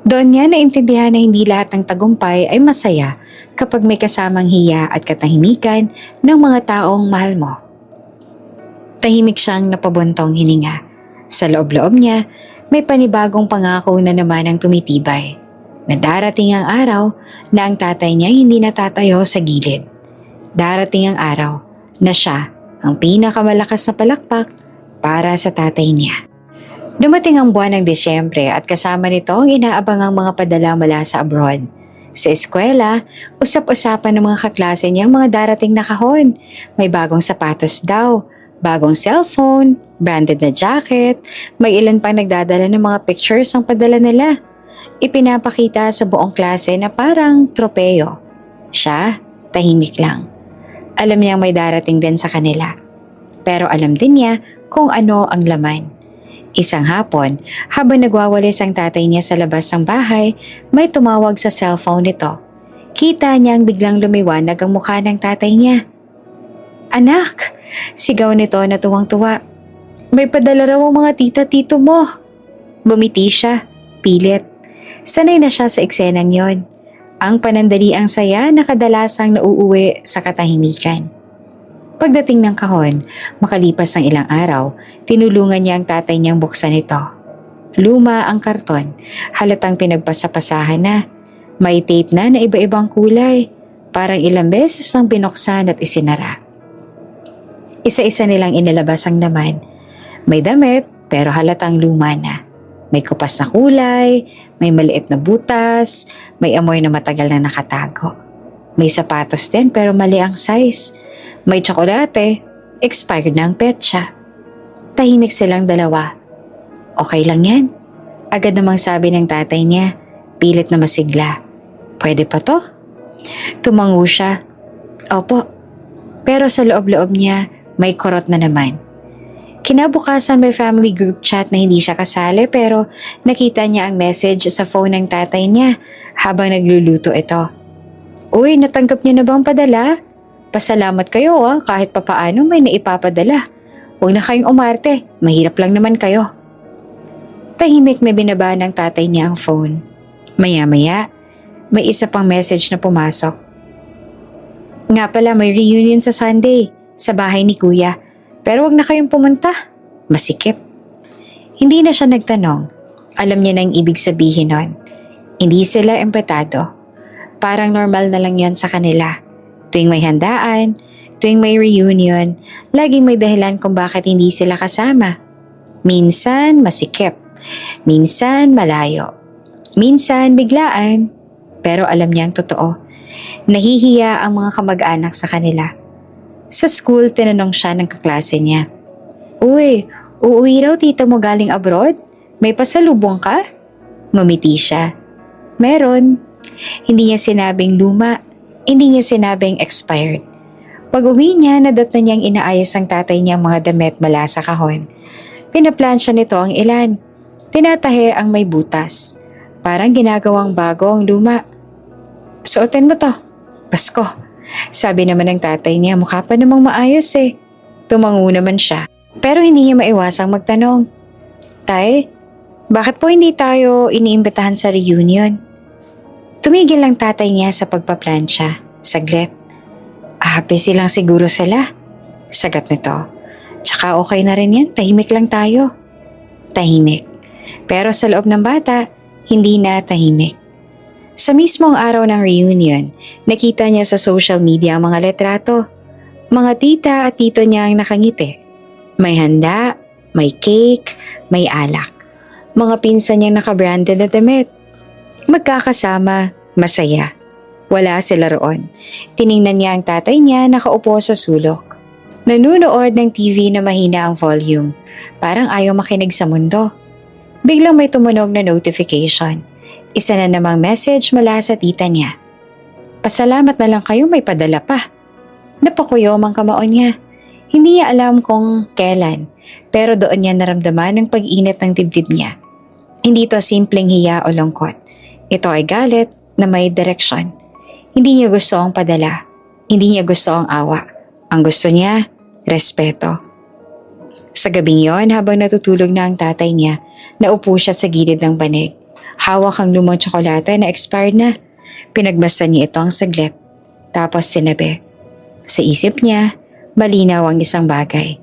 Doon niya naintindihan na hindi lahat ng tagumpay ay masaya kapag may kasamang hiya at katahimikan ng mga taong mahal mo. Tahimik siyang napabuntong hininga. Sa loob-loob niya, may panibagong pangako na naman ang tumitibay. Na darating ang araw na ang tatay niya hindi natatayo sa gilid. Darating ang araw na siya ang pinakamalakas na palakpak para sa tatay niya. Dumating ang buwan ng Disyembre at kasama nito ang inaabangang mga padala mula sa abroad. Sa eskwela, usap-usapan ng mga kaklase niyang mga darating na kahon. May bagong sapatos daw, bagong cellphone, branded na jacket, may ilan pang nagdadala ng mga pictures ang padala nila. Ipinapakita sa buong klase na parang tropeyo. Siya, tahimik lang. Alam niyang may darating din sa kanila. Pero alam din niya kung ano ang laman. Isang hapon, habang nagwawalis ang tatay niya sa labas ng bahay, may tumawag sa cellphone nito. Kita niyang biglang lumiwanag ang mukha ng tatay niya. "Anak!" Sigaw nito na tuwang-tuwa. "May padala raw ang mga tita-tito mo." Gumiti siya, pilit. Sanay na siya sa eksenang yon. Ang panandaliang saya na kadalasang nauuwi sa katahimikan. Pagdating ng kahon, makalipas ng ilang araw, tinulungan niya ang tatay niyang buksan ito. Luma ang karton, halatang pinagpasapasahan na. May tape na iba-ibang kulay, parang ilang beses lang binuksan at isinara. Isa-isa nilang inilabas ang laman. May damit pero halatang luma na. May kupas na kulay, may maliit na butas, may amoy na matagal na nakatago. May sapatos din pero mali ang size. May tsokolate, expired na ang petsa. Tahimik silang dalawa. "Okay lang yan." Agad namang sabi ng tatay niya, pilit na masigla. "Pwede pa to?" Tumango siya. "Opo." Pero sa loob-loob niya, may kurot na naman. Kinabukasan may family group chat na hindi siya kasali pero nakita niya ang message sa phone ng tatay niya habang nagluluto ito. "Uy, natanggap niyo na bang padala? Pasalamat kayo kahit papaano may naipapadala. Huwag na kayong umarte, mahirap lang naman kayo." Tahimik na binaba ng tatay niya ang phone. Maya-maya, may isa pang message na pumasok. "Nga pala may reunion sa Sunday, sa bahay ni Kuya. Pero wag na kayong pumunta, masikip." Hindi na siya nagtanong. Alam niya na ang ibig sabihin nun. Hindi sila impetado. Parang normal na lang yan sa kanila. Tuwing may handaan, tuwing may reunion, laging may dahilan kung bakit hindi sila kasama. Minsan masikip, minsan malayo, minsan biglaan. Pero alam niyang totoo. Nahihiya ang mga kamag-anak sa kanila. Sa school, tinanong siya ng kaklase niya. "Uy, uuwi raw tita mo galing abroad? May pasalubong ka?" Ngumiti siya. "Meron." Hindi niya sinabing luma. Hindi niya sinabing expired. Pag-uwi niya, nadatnan niyang inaayos ang tatay niyang mga damit mula sa kahon. Pinaplansya nito ang ilan. Tinatahe ang may butas. Parang ginagawang bago ang luma. "Suotin mo to. Pasko." Sabi naman ng tatay niya, "Mukha pa namang maayos eh." Tumango naman siya. Pero hindi niya maiwasang magtanong, "Tay, bakit po hindi tayo iniimbitahan sa reunion?" Tumigil lang tatay niya sa pagpaplansya. Saglit. "Happy silang siguro sila." Sagot nito. "Tsaka okay na rin yan, tahimik lang tayo." Tahimik. Pero sa loob ng bata, hindi na tahimik. Sa mismong araw ng reunion, nakita niya sa social media ang mga letrato. Mga tita at tito niya ang nakangiti. May handa, may cake, may alak. Mga pinsan niyang nakabranded na damit. Magkakasama, masaya. Wala sila roon. Tiningnan niya ang tatay niya nakaupo sa sulok. Nanunood ng TV na mahina ang volume. Parang ayaw makinig sa mundo. Biglang may tumunog na notification. Isa na namang message mula sa tita niya. "Pasalamat na lang kayo may padala pa." Napakuyom ang kamao niya. Hindi niya alam kung kailan, pero doon niya naramdaman ang pag-init ng dibdib niya. Hindi ito simpleng hiya o lungkot. Ito ay galit na may direksyon. Hindi niya gusto ang padala. Hindi niya gusto ang awa. Ang gusto niya, respeto. Sa gabing yon, habang natutulog na ang tatay niya, naupo siya sa gilid ng banig. Hawak ang lumang tsokolate na expired na. Pinagmasdan niya ito ang saglit. Tapos sinabi. Sa isip niya, malinaw ang isang bagay.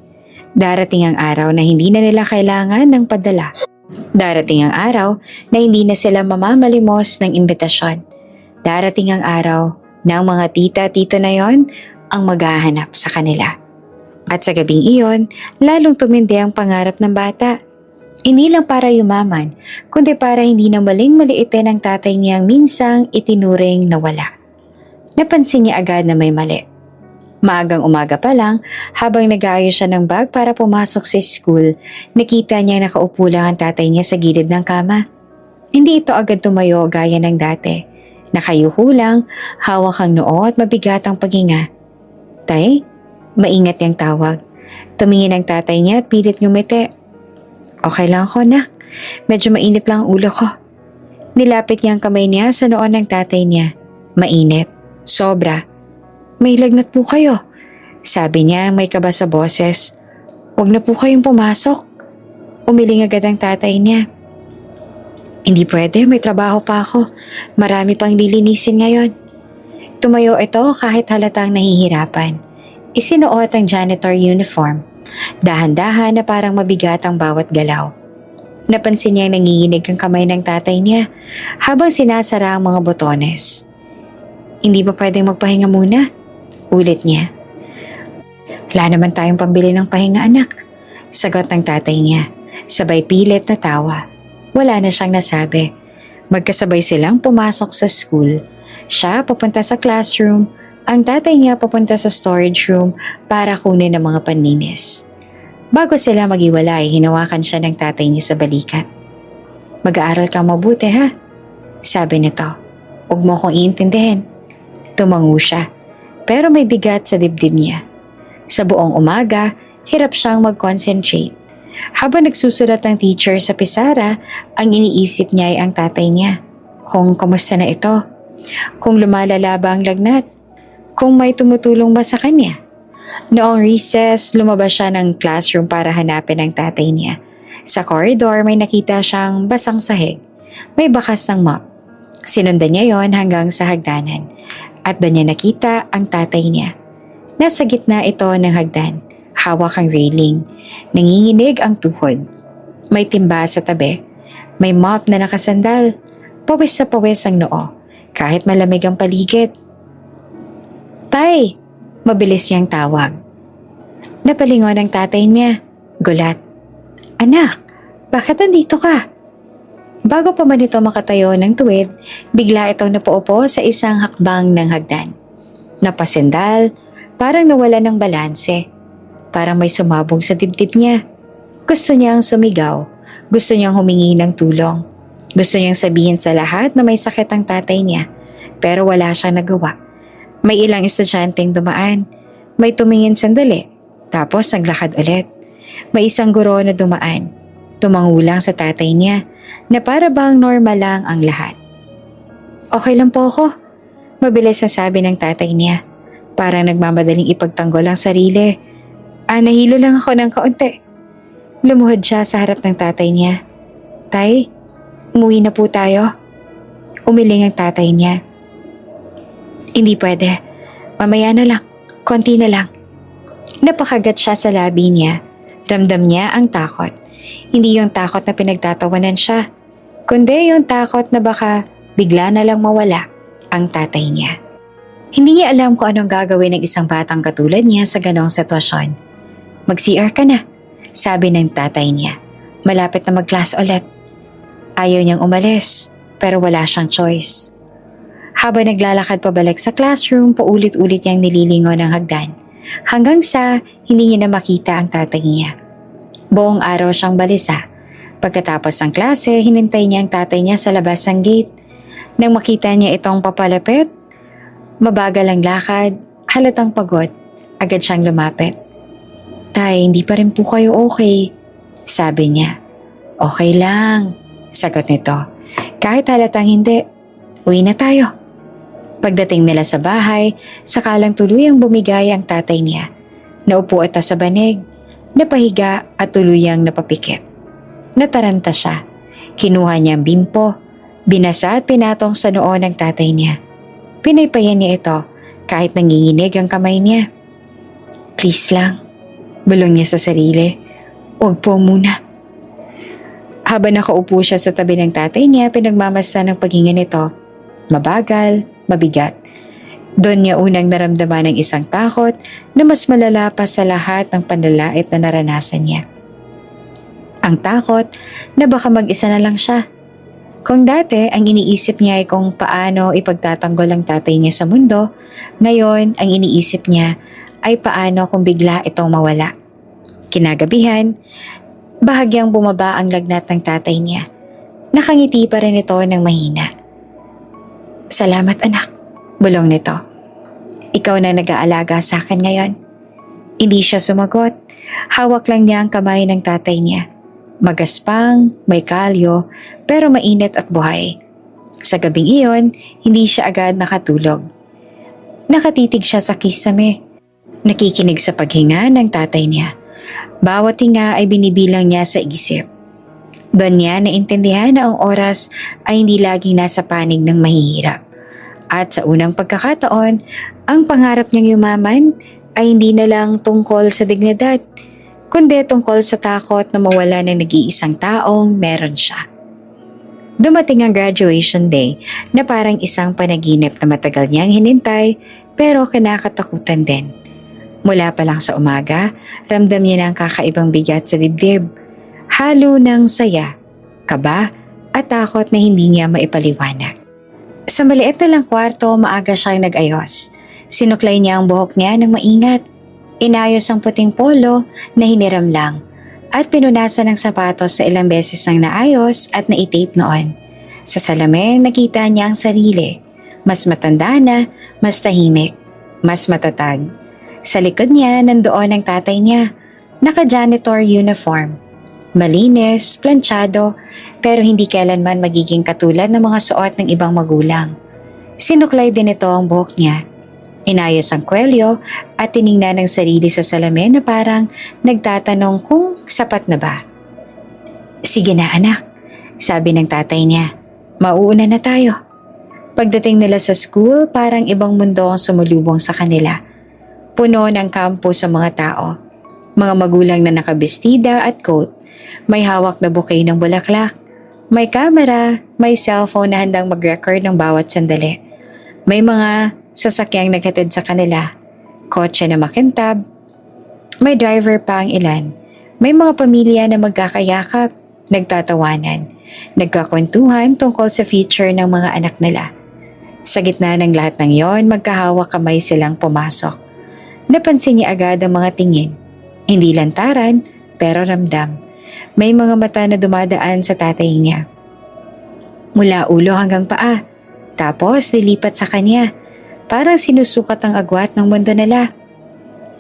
Darating ang araw na hindi na nila kailangan ng padala. Darating ang araw na hindi na sila mamamalimos ng imbitasyon. Darating ang araw na ang mga tita-tito na yon ang maghahanap sa kanila. At sa gabing iyon, lalong tumindi ang pangarap ng bata. Hindi lang para yumaman, kundi para hindi na maling maliitin ang tatay niyang minsang itinuring na wala. Napansin niya agad na may mali. Maagang umaga pa lang, habang nag-aayos siya ng bag para pumasok sa school, nakita niya nakaupo lang ang tatay niya sa gilid ng kama. Hindi ito agad tumayo gaya ng dati. Nakayuko lang, hawak ang noo at mabigat ang paghinga. Tay, maingat niyang tawag. Tumingin ang tatay niya at pilit ngumiti. Okay lang ako, nak. Medyo mainit lang ang ulo ko. Nilapit niya ang kamay niya sa noo ng tatay niya. Mainit. Sobra. May lagnat po kayo. Sabi niya may kaba sa boses. Huwag na po kayong pumasok. Umiling agad ang tatay niya. Hindi pwede, may trabaho pa ako. Marami pang lilinisin ngayon. Tumayo ito kahit halatang nahihirapan. Isinuot ang janitor uniform. Dahan-dahan na parang mabigat ang bawat galaw. Napansin niya nanginginig ang kamay ng tatay niya habang sinasara ang mga botones. Hindi ba pwedeng magpahinga muna? Ulit niya. Wala naman tayong pambili ng pahinga, anak. Sagot ng tatay niya. Sabay pilit na tawa. Wala na siyang nasabi. Magkasabay silang pumasok sa school. Siya papunta sa classroom. Ang tatay niya papunta sa storage room para kunin ang mga panlinis. Bago sila maghiwalay, hinawakan siya ng tatay niya sa balikat. Mag-aaral kang mabuti, ha? Sabi nito. Huwag mo akong iintindihin. Tumango siya. Pero may bigat sa dibdib niya. Sa buong umaga, hirap siyang mag-concentrate. Habang nagsusulat ang teacher sa pisara, ang iniisip niya ay ang tatay niya. Kung kamusta na ito? Kung lumalala ba ang lagnat? Kung may tumutulong ba sa kanya? Noong recess, lumabas siya ng classroom para hanapin ang tatay niya. Sa corridor, may nakita siyang basang sahig. May bakas ng mop. Sinundan niya yon hanggang sa hagdanan. At doon niya nakita ang tatay niya. Nasa gitna ito ng hagdan. Hawak ang railing. Nanginginig ang tuhod. May timba sa tabi. May mop na nakasandal. Pawis sa pawis ang noo. Kahit malamig ang paligid. Tay! Mabilis niyang tawag. Napalingon ang tatay niya. Gulat. Anak, bakit nandito ka? Bago pa man ito makatayo ng tuwid, bigla itong napaupo sa isang hakbang ng hagdan. Napasendal, parang nawala ng balanse. Parang may sumabog sa dibdib niya. Gusto niyang sumigaw. Gusto niyang humingi ng tulong. Gusto niyang sabihin sa lahat na may sakit ang tatay niya. Pero wala siyang nagawa. May ilang estudyanteng dumaan. May tumingin sandali. Tapos naglakad ulit. May isang guro na dumaan. Tumangulang sa tatay niya na para bang normal lang ang lahat. Okay lang po ako. Mabilis na sabi ng tatay niya. Parang nagmamadaling ipagtanggol ang sarili. Nahilo lang ako ng kaunti. Lumuhod siya sa harap ng tatay niya. Tay, umuwi na po tayo. Umiling ang tatay niya. Hindi pwede. Mamaya na lang. Konti na lang. Napakagat siya sa labi niya. Ramdam niya ang takot. Hindi yung takot na pinagtatawanan siya, kundi yung takot na baka bigla na lang mawala ang tatay niya. Hindi niya alam kung anong gagawin ng isang batang katulad niya sa ganong sitwasyon. Mag-CR ka na, sabi ng tatay niya. Malapit na mag-class ulit. Ayaw niyang umalis, pero wala siyang choice. Habang naglalakad pabalik sa classroom, paulit-ulit niyang nililingon ang hagdan. Hanggang sa hindi niya na makita ang tatay niya. Buong araw siyang balisa. Pagkatapos ng klase, hinintay niya ang tatay niya sa labas ng gate. Nang makita niya itong papalapit, mabagal ang lakad, halatang pagod, agad siyang lumapit. Tay, hindi pa rin po kayo okay, sabi niya. Okay lang, sagot nito. Kahit halatang hindi, uwi na tayo. Pagdating nila sa bahay, sakalang tuluyang bumigay ang tatay niya. Naupo ito sa banig, napahiga at tuluyang napapikit. Nataranta siya. Kinuha niya ang bimpo, binasa at pinatong sa noo ng tatay niya. Pinaypayan niya ito kahit nanginginig ang kamay niya. Please lang, bulong niya sa sarili. Huwag po muna. Habang nakaupo siya sa tabi ng tatay niya, pinagmamasdan ng paghinga nito. Mabagal, mabigat. Doon niya unang naramdaman ng isang takot na mas malala pa sa lahat ng panlalait na naranasan niya. Ang takot na baka mag-isa na lang siya. Kung dati ang iniisip niya ay kung paano ipagtatanggol ang tatay niya sa mundo, ngayon ang iniisip niya ay paano kung bigla itong mawala. Kinagabihan, bahagyang bumaba ang lagnat ng tatay niya. Nakangiti pa rin ito ng mahina. "Salamat anak," bulong nito. "Ikaw na nag-aalaga sa akin ngayon." Hindi siya sumagot. Hawak lang niya ang kamay ng tatay niya. Magaspang, may kalyo, pero mainit at buhay. Sa gabing iyon, hindi siya agad nakatulog. Nakatitig siya sa kisame. Nakikinig sa paghinga ng tatay niya. Bawat hinga ay binibilang niya sa isip. Doon niya naintindihan na ang oras ay hindi laging nasa panig ng mahihirap. At sa unang pagkakataon, ang pangarap niyang yumaman ay hindi na lang tungkol sa dignidad, kundi tungkol sa takot na mawala ng nag-iisang taong meron siya. Dumating ang graduation day na parang isang panaginip na matagal niyang hinintay pero kinakatakutan din. Mula pa lang sa umaga, ramdam niya ng kakaibang bigat sa dibdib. Halo ng saya, kaba at takot na hindi niya maipaliwanag. Sa maliit na lang kwarto, maaga siyang nag-ayos. Sinuklay niya ang buhok niya ng maingat. Inayos ang puting polo na hiniram lang at pinunasan ng sapatos sa ilang beses nang naayos at naitape noon. Sa salamin, nakita niya ang sarili. Mas matanda na, mas tahimik, mas matatag. Sa likod niya, nandoon ang tatay niya. Naka-janitor uniform. Malinis, planchado, pero hindi kailanman magiging katulad ng mga suot ng ibang magulang. Sinuklay din ito ang buhok niya. Inayos ang kwelyo at tiningnan ang sarili sa salamin na parang nagtatanong kung sapat na ba. "Sige na anak," sabi ng tatay niya. "Mauuna na tayo." Pagdating nila sa school, parang ibang mundo ang sumulubong sa kanila. Puno ng campus sa mga tao. Mga magulang na nakabestida at coat. May hawak na bouquet ng bulaklak. May camera, may cellphone na handang mag-record ng bawat sandali. May mga sasakyang naghatid sa kanila, kotse na makintab, may driver pa ang ilan. May mga pamilya na magkakayakap, nagtatawanan, nagkakwentuhan tungkol sa future ng mga anak nila. Sa gitna ng lahat ng yon, magkahawak kamay silang pumasok. Napansin niya agad ang mga tingin. Hindi lantaran, pero ramdam. May mga mata na dumadaan sa tatay niya. Mula ulo hanggang paa, tapos lilipat sa kanya. Parang sinusukat ang agwat ng mundo nila.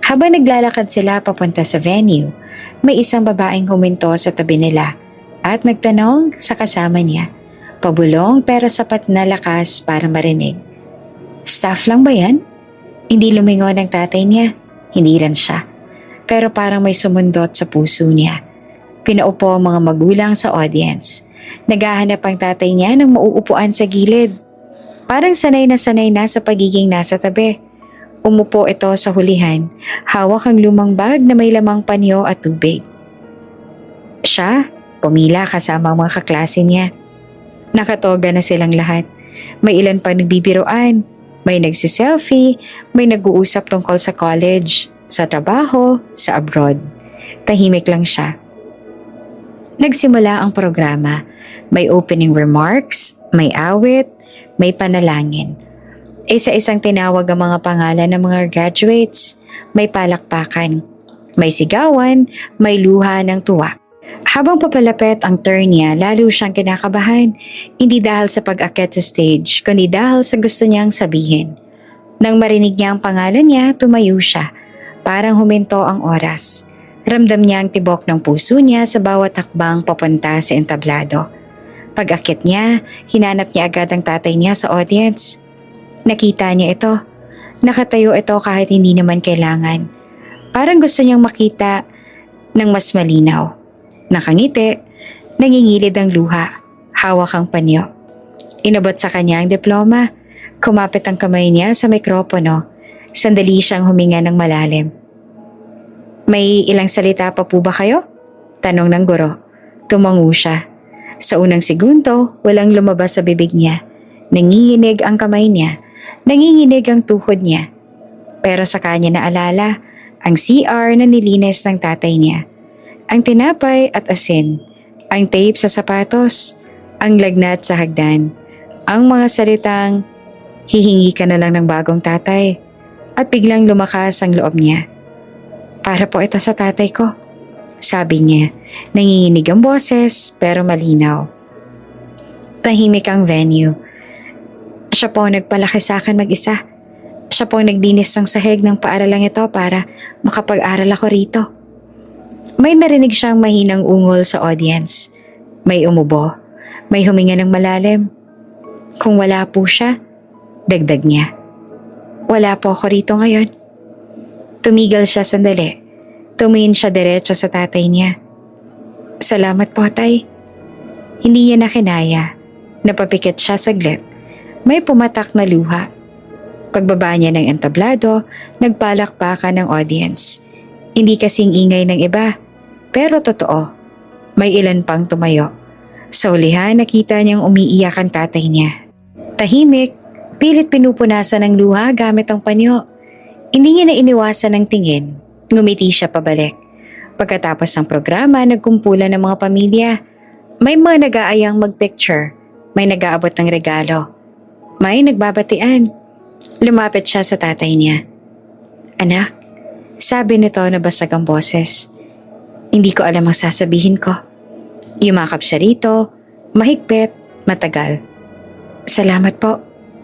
Habang naglalakad sila papunta sa venue, may isang babaeng huminto sa tabi nila at nagtanong sa kasama niya. Pabulong pero sapat na lakas para marinig. "Staff lang ba yan?" Hindi lumingon ang tatay niya. Hindi rin siya. Pero parang may sumundot sa puso niya. Pinaupo ang mga magulang sa audience. Naghahanap ang tatay niya ng mauupuan sa gilid. Parang sanay na sa pagiging nasa tabi. Umupo ito sa hulihan, hawak ang lumang bag na may lamang panyo at tubig. Siya, pumila kasama ang mga kaklase niya. Nakatoga na silang lahat. May ilan pa nagbibiroan, may nagsiselfie, may nag-uusap tungkol sa college, sa trabaho, sa abroad. Tahimik lang siya. Nagsimula ang programa. May opening remarks, may awit, may panalangin. Isa-isang tinawag ang mga pangalan ng mga graduates. May palakpakan, may sigawan, may luha ng tuwa. Habang papalapit ang turn niya, lalo siyang kinakabahan. Hindi dahil sa pag-akyat sa stage, kundi dahil sa gusto niyang sabihin. Nang marinig niya ang pangalan niya, tumayo siya. Parang huminto ang oras. Ramdam niya ang tibok ng puso niya sa bawat hakbang papunta sa entablado. Pag-akyat niya, hinanap niya agad ang tatay niya sa audience. Nakita niya ito. Nakatayo ito kahit hindi naman kailangan. Parang gusto niyang makita ng mas malinaw. Nakangiti, nangingilid ang luha, hawak ang panyo. Inabot sa kanya ang diploma. Kumapit ang kamay niya sa mikropono. Sandali siyang huminga ng malalim. "May ilang salita pa po ba kayo?" Tanong ng guro. Tumango siya. Sa unang segundo, walang lumabas sa bibig niya. Nanginginig ang kamay niya. nanginginig ang tuhod niya. Pero sa kanya naalala ang CR na nilinis ng tatay niya. Ang tinapay at asin, ang tape sa sapatos, ang lagnat sa hagdan, ang mga salitang, hihingi ka na lang ng bagong tatay, at biglang lumakas ang loob niya. Para po ito sa tatay ko, sabi niya, nanginginig ang boses pero malinaw. Tahimik ang venue. Siya po nagpalaki sa akin mag-isa. Siya po naglinis ng sahig ng paaralang ito para makapag-aral ako rito. May narinig siyang mahinang ungol sa audience. May umubo. May huminga ng malalim. Kung wala po siya, dagdag niya. Wala po ako rito ngayon. Tumigil siya sandali. Tumingin siya diretso sa tatay niya. Salamat po, tay. Hindi niya nakinaya. Napapikit siya saglit. May pumatak na luha. Pagbaba niya ng entablado, nagpalakpakan ng audience. Hindi kasing ingay ng iba, pero totoo. May ilan pang tumayo. Sa ulihan, nakita niyang umiiyak ang tatay niya. Tahimik, pilit pinupunasan ng luha gamit ang panyo. Hindi niya na iniwasan ng tingin. Ngumiti siya pabalik. Pagkatapos ng programa, nagkumpulan ng mga pamilya. May mga nag-aayang magpicture. May nag-aabot ng regalo. May nagbabatian. Lumapit siya sa tatay niya. Anak, sabi nito na basag ang boses. Hindi ko alam ang sasabihin ko. Yumakap siya rito, mahigpit, matagal. Salamat po,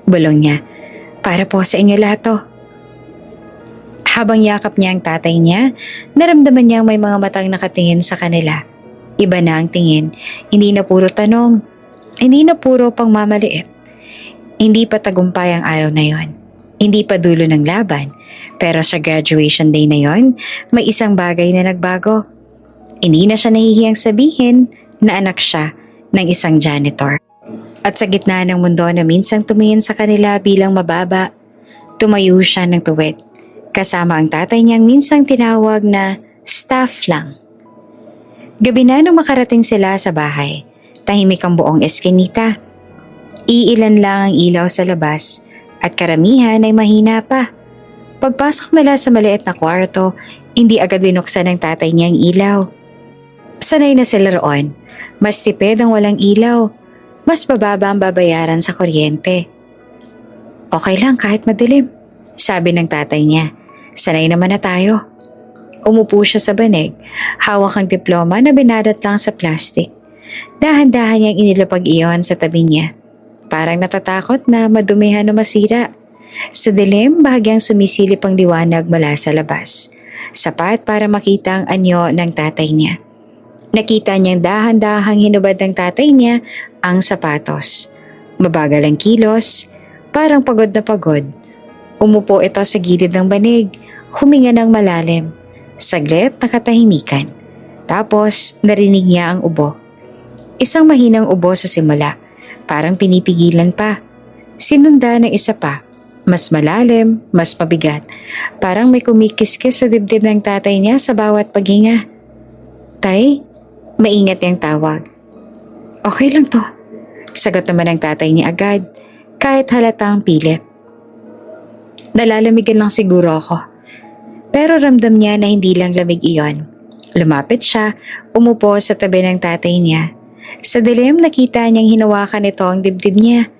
bulong niya. Para po sa inyo lahat to. Habang yakap niya ang tatay niya, naramdaman niyang may mga matang nakatingin sa kanila. Iba na ang tingin, hindi na puro tanong, hindi na puro pangmamaliit. Hindi pa tagumpay ang araw na yon. Hindi pa dulo ng laban, pero sa graduation day na yon, may isang bagay na nagbago. Hindi na siya nahihiyang sabihin na anak siya ng isang janitor. At sa gitna ng mundo na minsang tumingin sa kanila bilang mababa, tumayo siya ng tuwid. Kasama ang tatay niyang minsang tinawag na staff lang. Gabi na nung makarating sila sa bahay, tahimik ang buong eskinita. Iilan lang ang ilaw sa labas at karamihan ay mahina pa. Pagpasok nila sa maliit na kwarto, hindi agad binuksan ng tatay niya ang ilaw. Sanay na sila roon, mas tipid ang walang ilaw, mas bababa ang babayaran sa kuryente. Okay lang kahit madilim, sabi ng tatay niya. Sanay naman na tayo. Umupo siya sa banig, hawak ang diploma na binadat lang sa plastic. Dahan-dahan niyang inilapag iyon sa tabi niya. Parang natatakot na madumihan o masira. Sa dilim, bahagyang sumisilip ang liwanag mula sa labas. Sapat para makita ang anyo ng tatay niya. Nakita niyang dahan-dahang hinubad ng tatay niya ang sapatos. Mabagal ang kilos, parang pagod na pagod. Umupo ito sa gilid ng banig, huminga ng malalim. Saglit nakatahimikan. Tapos narinig niya ang ubo. Isang mahinang ubo sa simula, parang pinipigilan pa. Sinunda ng isa pa, mas malalim, mas mabigat. Parang may kumikiskis sa dibdib ng tatay niya sa bawat paghinga. Tay, maingat niyang tawag. Okay lang to, sagot naman ng tatay niya agad, kahit halatang pilit. Nalalamigan lang siguro ako. Pero ramdam niya na hindi lang lamig iyon. Lumapit siya, umupo sa tabi ng tatay niya. Sa dilim nakita niyang hinawakan ito ang dibdib niya.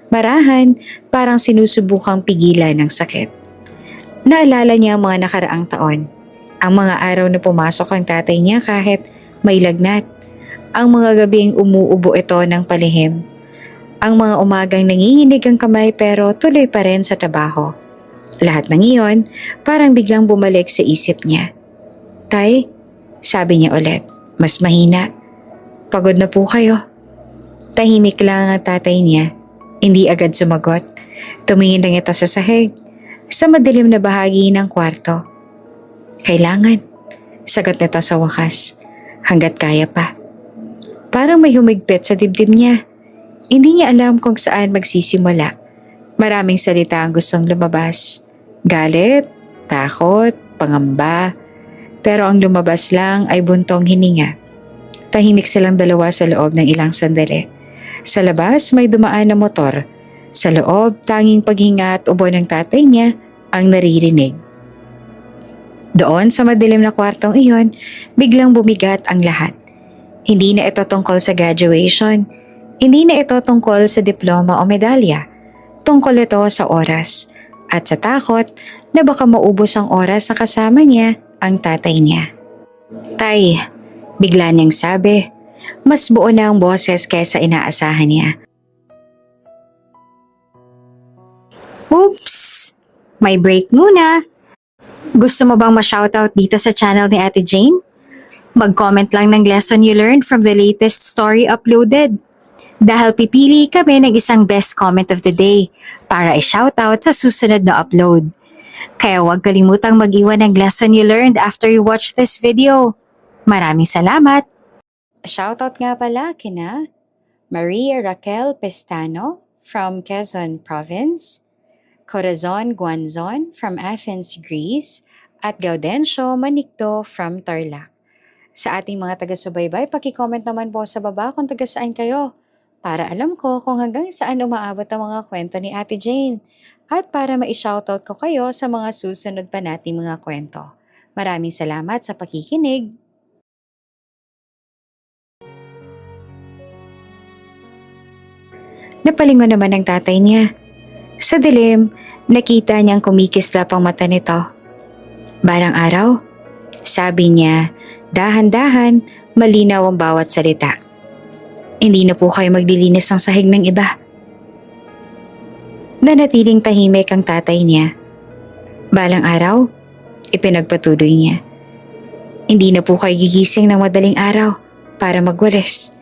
Marahan, parang sinusubukang pigilan ng sakit. Naalala niya ang mga nakaraang taon. Ang mga araw na pumasok ang tatay niya kahit may lagnat. Ang mga gabing umuubo ito ng palihim. Ang mga umagang nanginginig ang kamay pero tuloy pa rin sa trabaho. Lahat ng iyon, parang biglang bumalik sa isip niya. Tay, sabi niya ulit, mas mahina. Pagod na po kayo. Tahimik lang ang tatay niya. Hindi agad sumagot. Tumingin lang ito sa sahig, sa madilim na bahagi ng kwarto. Kailangan, sagot nito sa wakas, hanggat kaya pa. Parang may humigpit sa dibdib niya. Hindi niya alam kung saan magsisimula. Maraming salita ang gustong lumabas. Galit, takot, pangamba. Pero ang lumabas lang ay buntong hininga. Tahimik silang dalawa sa loob ng ilang sandali. Sa labas may dumaan na motor. Sa loob, tanging paghinga at ubo ng tatay niya ang naririnig. Doon sa madilim na kwartong iyon, biglang bumigat ang lahat. Hindi na ito tungkol sa graduation, hindi na ito tungkol sa diploma o medalya. Tungkol ito sa oras at sa takot na baka maubos ang oras na kasama niya ang tatay niya. Tay, bigla niyang sabi, mas buo na ang boses kaysa inaasahan niya. Oops! May break muna. Gusto mo bang ma-shoutout dito sa channel ni Ate Jane? Mag-comment lang ng lesson you learned from the latest story uploaded. Dahil pipili kami ng isang best comment of the day para i-shoutout sa susunod na upload. Kaya huwag kalimutang mag-iwan ng lesson you learned after you watch this video. Maraming salamat! Shoutout nga pala kina Maria Raquel Pestano from Quezon Province, Corazon Guanzon from Athens, Greece, at Gaudencio Manicdo from Tarlac. Sa ating mga taga-subaybay, paki-comment naman po sa baba kung taga-saan kayo para alam ko kung hanggang saan umaabot ang mga kwento ni Ate Jane at para ma-shoutout ko kayo sa mga susunod pa nating mga kwento. Maraming salamat sa pakikinig! Napalingon naman ang tatay niya. Sa dilim, nakita niyang kumikislap ang mata nito. Balang araw, sabi niya, dahan-dahan, malinaw ang bawat salita. Hindi na po kayo maglilinis ng sahig ng iba. Nanatiling tahimik ang tatay niya. Balang araw, ipinagpatuloy niya. Hindi na po kayo gigising ng madaling araw para magwalis.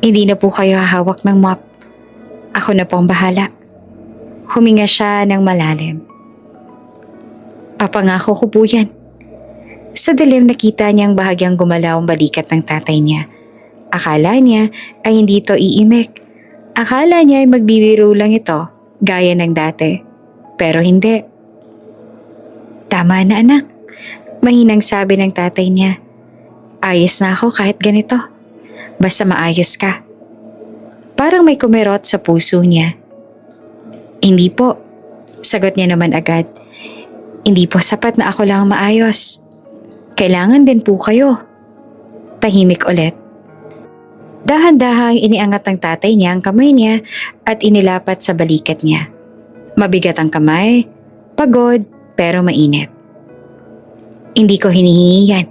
Hindi na po kayo hahawak ng mop. Ako na pong bahala. Huminga siya ng malalim. Papangako ko po yan. Sa dilim nakita niyang bahagyang gumalaw ang balikat ng tatay niya. Akala niya ay hindi ito iimik. Akala niya ay magbibiro lang ito, gaya ng dati. Pero hindi. Tama na anak, mahinang sabi ng tatay niya. Ayos na ako kahit ganito. Basta maayos ka. Parang may kumirot sa puso niya. Hindi po, sagot niya naman agad. Hindi po sapat na ako lang maayos. Kailangan din po kayo. Tahimik ulit. Dahan-dahang iniangat ng tatay niya ang kamay niya at inilapat sa balikat niya. Mabigat ang kamay, pagod pero mainit. Hindi ko hinihingi yan,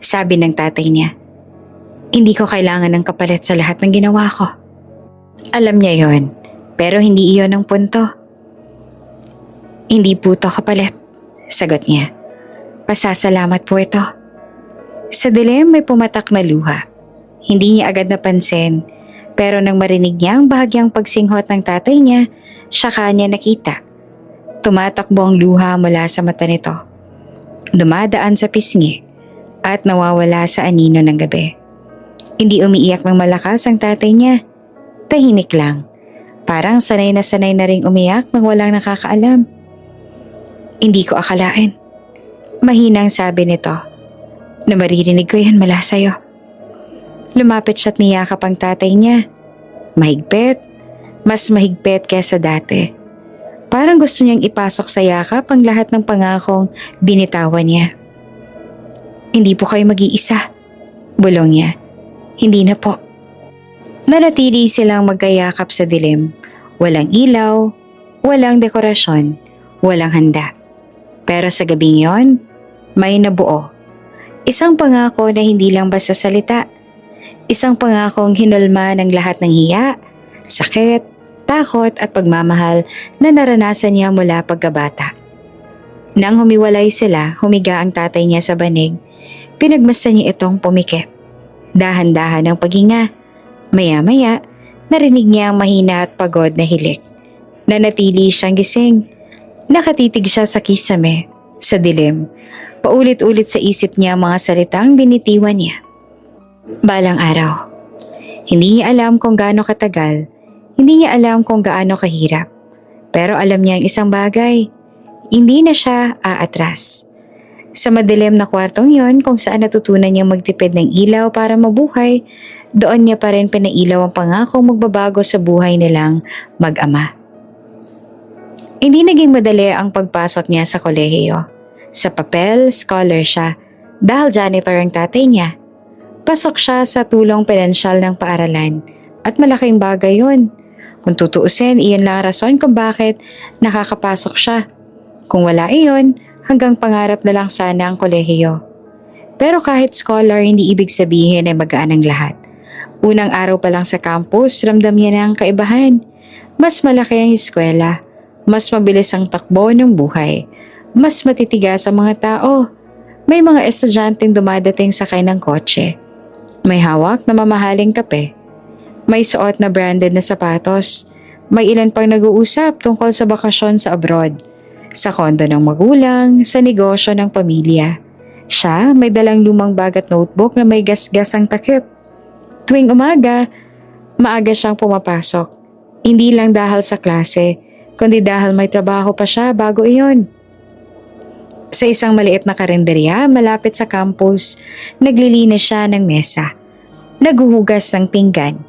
sabi ng tatay niya. Hindi ko kailangan ng kapalit sa lahat ng ginawa ko. Alam niya yon, pero hindi iyon ang punto. Hindi po to kapalit, sagot niya. Pasasalamat po ito. Sa dilim may pumatak na luha. Hindi niya agad napansin, pero nang marinig niya ang bahagyang pagsinghot ng tatay niya, saka niya nakita. Tumatakbo ang luha mula sa mata nito. Dumadaan sa pisngi at nawawala sa anino ng gabi. Hindi umiiyak ng malakas ang tatay niya. Tahimik lang. Parang sanay na ring umiyak nang walang nakakaalam. Hindi ko akalain. Mahinang sabi nito, na maririnig ko yan mula sa'yo. Lumapit siya't niyakap ang tatay niya. Mahigpit, mas mahigpit kesa dati. Parang gusto niyang ipasok sa yakap ang lahat ng pangakong binitawan niya. Hindi po kayo mag-iisa, bulong niya. Hindi na po. Nanatili silang magkayakap sa dilim. Walang ilaw, walang dekorasyon, walang handa. Pero sa gabing yon, may nabuo. Isang pangako na hindi lang basta salita. Isang pangakong hinulma ng lahat ng hiya, sakit, takot at pagmamahal na naranasan niya mula pagkabata. Nang humiwalay sila, humiga ang tatay niya sa banig. Pinagmasdan niya itong pumikit. Dahan-dahan ang paghinga. Maya-maya, narinig niya ang mahina at pagod na hilik. Nanatili siyang gising. Nakatitig siya sa kisame, sa dilim. Paulit-ulit sa isip niya ang mga salitang binitiwan niya. Balang araw. Hindi niya alam kung gaano katagal. Hindi niya alam kung gaano kahirap. Pero alam niya ang isang bagay. Hindi na siya aatras. Sa madilim na kwartong yon kung saan natutunan niyang magtipid ng ilaw para mabuhay, doon niya pa rin pinailaw ang pangakong magbabago sa buhay nilang mag-ama. Hindi naging madali ang pagpasok niya sa kolehiyo. Sa papel, scholar siya dahil janitor ang tatay niya. Pasok siya sa tulong pinansyal ng paaralan at malaking bagay yun. Kung tutuusin, iyan lang ang rason kung bakit nakakapasok siya. Kung wala iyon, hanggang pangarap na lang sana ang kolehiyo. Pero kahit scholar, hindi ibig sabihin ay magaan ang lahat. Unang araw pa lang sa campus, ramdam niya na ang kaibahan. Mas malaki ang eskwela, mas mabilis ang takbo ng buhay, mas matitigas ang mga tao. May mga estudyanteng dumadating sakay ng kotse. May hawak na mamahaling kape. May suot na branded na sapatos. May ilan pang nag-uusap tungkol sa bakasyon sa abroad, sa kondo ng magulang, sa negosyo ng pamilya. Siya may dalang lumang bag at notebook na may gasgas ang takip. Tuwing umaga, maaga siyang pumapasok. Hindi lang dahil sa klase, kundi dahil may trabaho pa siya bago iyon. Sa isang maliit na karinderya malapit sa campus, naglilinis siya ng mesa. Naghuhugas ng pinggan.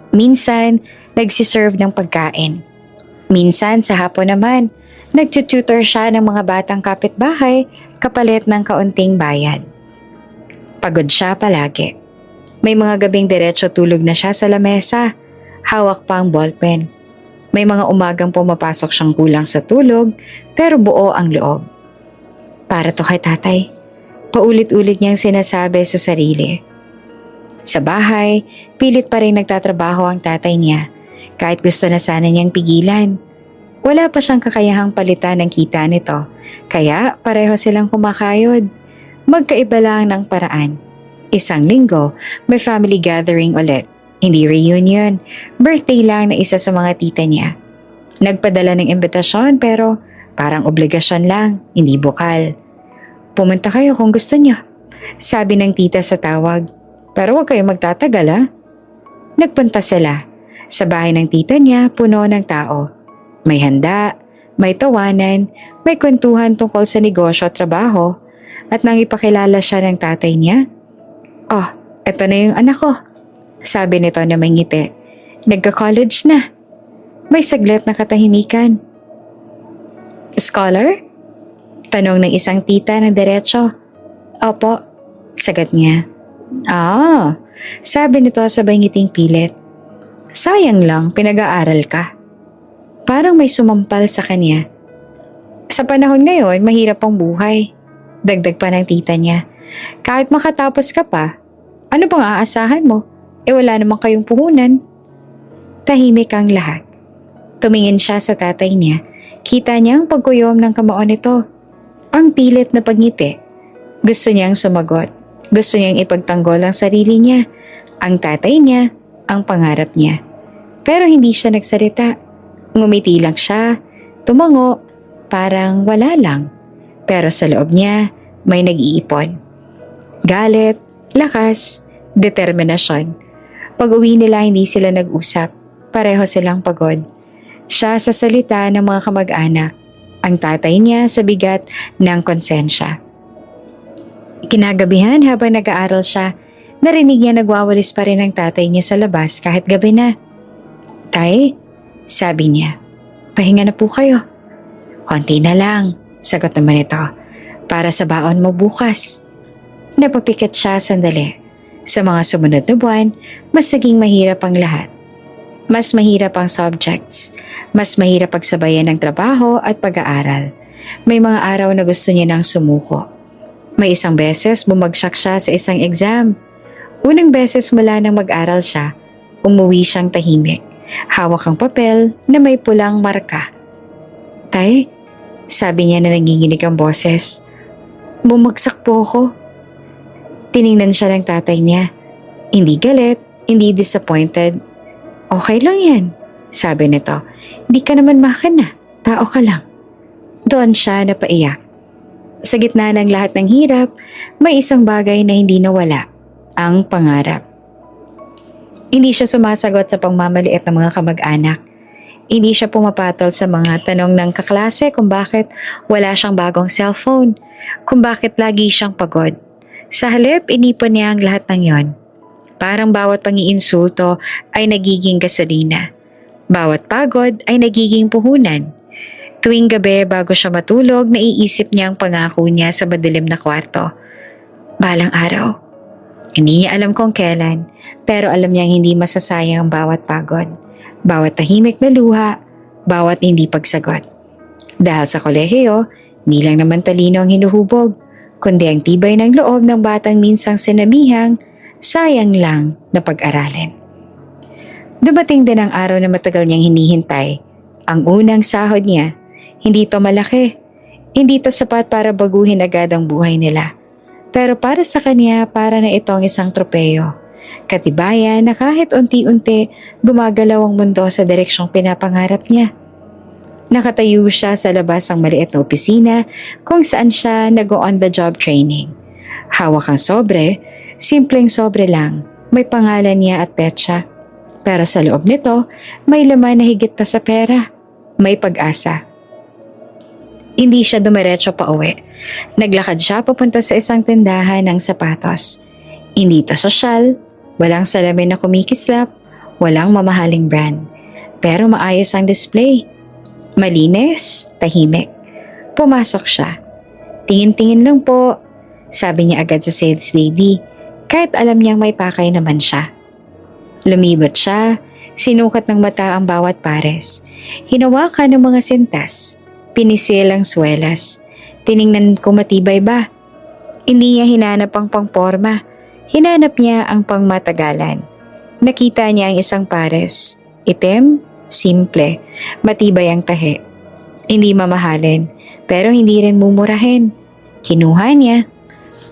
Minsan, nagsiserve ng pagkain. Minsan, sa hapon naman, nagtututor siya ng mga batang kapitbahay kapalit ng kaunting bayad. Pagod siya palagi. May mga gabing diretso tulog na siya sa lamesa. Hawak pa ang ballpen. May mga umagang pumapasok siyang kulang sa tulog pero buo ang loob. Para to kay tatay. Paulit-ulit niyang sinasabi sa sarili. Sa bahay, pilit pa rin nagtatrabaho ang tatay niya kahit gusto na sana niyang pigilan. Wala pa siyang kakayahang palitan ng kita nito kaya pareho silang kumakayod. Magkaiba lang ng paraan. Isang linggo, may family gathering ulit. Hindi reunion, birthday lang na isa sa mga tita niya. Nagpadala ng imbitasyon pero parang obligasyon lang, hindi bukal. Pumunta kayo kung gusto niyo, sabi ng tita sa tawag. Pero huwag kayong magtatagal ha. Nagpunta sila. Sa bahay ng tita niya, puno ng tao. May handa, may tawanan, may kwentuhan tungkol sa negosyo at trabaho. At nang ipakilala siya ng tatay niya, "Oh, eto na yung anak ko," sabi nito na may ngiti. "Nagka-college na." May saglit na katahimikan. "Scholar?" Tanong ng isang tita ng diretso. "Opo," sagot niya. "Ah," sabi nito sabay ngiting pilit. "Sayang lang, pinag-aaral ka." Parang may sumampal sa kanya. Sa panahon ngayon, mahirap ang buhay. Dagdag pa ng tita niya. Kahit makatapos ka pa, ano bang aasahan mo? Wala namang kayong puhunan. Tahimik ang lahat. Tumingin siya sa tatay niya. Kita niya ang pagkuyom ng kamao nito. Ang pilit na pagngiti. Gusto niyang sumagot. Gusto niyang ipagtanggol ang sarili niya. Ang tatay niya, ang pangarap niya. Pero hindi siya nagsalita. Ngumiti lang siya. Tumango. Parang wala lang. Pero sa loob niya, may nag-iipon. Galit, lakas, determinasyon. Pag-uwi nila hindi sila nag-usap. Pareho silang pagod. Siya sa salita ng mga kamag-anak. Ang tatay niya sa bigat ng konsensya. Kinagabihan habang nag-aaral siya, narinig niya nagwawalis pa rin ang tatay niya sa labas kahit gabi na. "Tay," sabi niya, "pahinga na po kayo." "Konti na lang," sagot naman ito, "para sa baon mo bukas." Napapikit siya sandali. Sa mga sumunod na buwan, mas naging mahirap ang lahat. Mas mahirap ang subjects. Mas mahirap pagsabayan ng trabaho at pag-aaral. May mga araw na gusto niya nang sumuko. May isang beses bumagsak siya sa isang exam. Unang beses mula nang mag-aral siya, umuwi siyang tahimik. Hawak ang papel na may pulang marka. "Tay," sabi niya na nanginginig ang boses. "Bumagsak po ako." Tiningnan siya ng tatay niya. Hindi galit, hindi disappointed. "Okay lang yan," sabi nito. "Di ka naman makina, tao ka lang." Doon siya napaiyak. Sa gitna ng lahat ng hirap, may isang bagay na hindi nawala, ang pangarap. Hindi siya sumasagot sa pangmamaliit ng mga kamag-anak. Hindi siya pumapatol sa mga tanong ng kaklase kung bakit wala siyang bagong cellphone, kung bakit lagi siyang pagod. Sa halip, inipon niya ang lahat ng yon. Parang bawat pangiinsulto ay nagiging gasolina. Bawat pagod ay nagiging puhunan. Tuwing gabi bago siya matulog, naiisip niya ang pangako niya sa madilim na kwarto. Balang araw. Hindi niya alam kung kailan, pero alam niyang hindi masasayang ang bawat pagod, bawat tahimik na luha, bawat hindi pagsagot. Dahil sa kolehiyo, hindi lang naman talino ang hinuhubog, kundi ang tibay ng loob ng batang minsang sinabihang, sayang lang na pag-aralin. Dumating din ang araw na matagal niyang hinihintay. Ang unang sahod niya. Hindi to malaki. Hindi to sapat para baguhin agad ang buhay nila. Pero para sa kanya, para na itong isang tropeyo. Katibayan na kahit unti-unti gumagalaw ang mundo sa direksyong pinapangarap niya. Nakatayo siya sa labas ng maliit na opisina kung saan siya nag-on-the-job training. Hawak ang sobre, simpleng sobre lang. May pangalan niya at petsa. Pero sa loob nito, may laman na higit pa sa pera. May pag-asa. Hindi siya dumiretso pa uwi. Naglakad siya papunta sa isang tindahan ng sapatos. Hindi ito sosyal, walang salamin na kumikislap, walang mamahaling brand. Pero maayos ang display. Malinis, tahimik. Pumasok siya. Tingin-tingin lang po, sabi niya agad sa sales lady, kahit alam niyang may pakay naman siya. Lumibot siya, sinukat ng mata ang bawat pares. Hinawakan ng mga sintas. Pinisil ang swelas. Tiningnan kung matibay ba. Hindi niya hinanap ang pangporma. Hinanap niya ang pangmatagalan. Nakita niya ang isang pares. Itim, simple, matibay ang tahi. Hindi mamahalin, pero hindi rin mumurahin. Kinuha niya.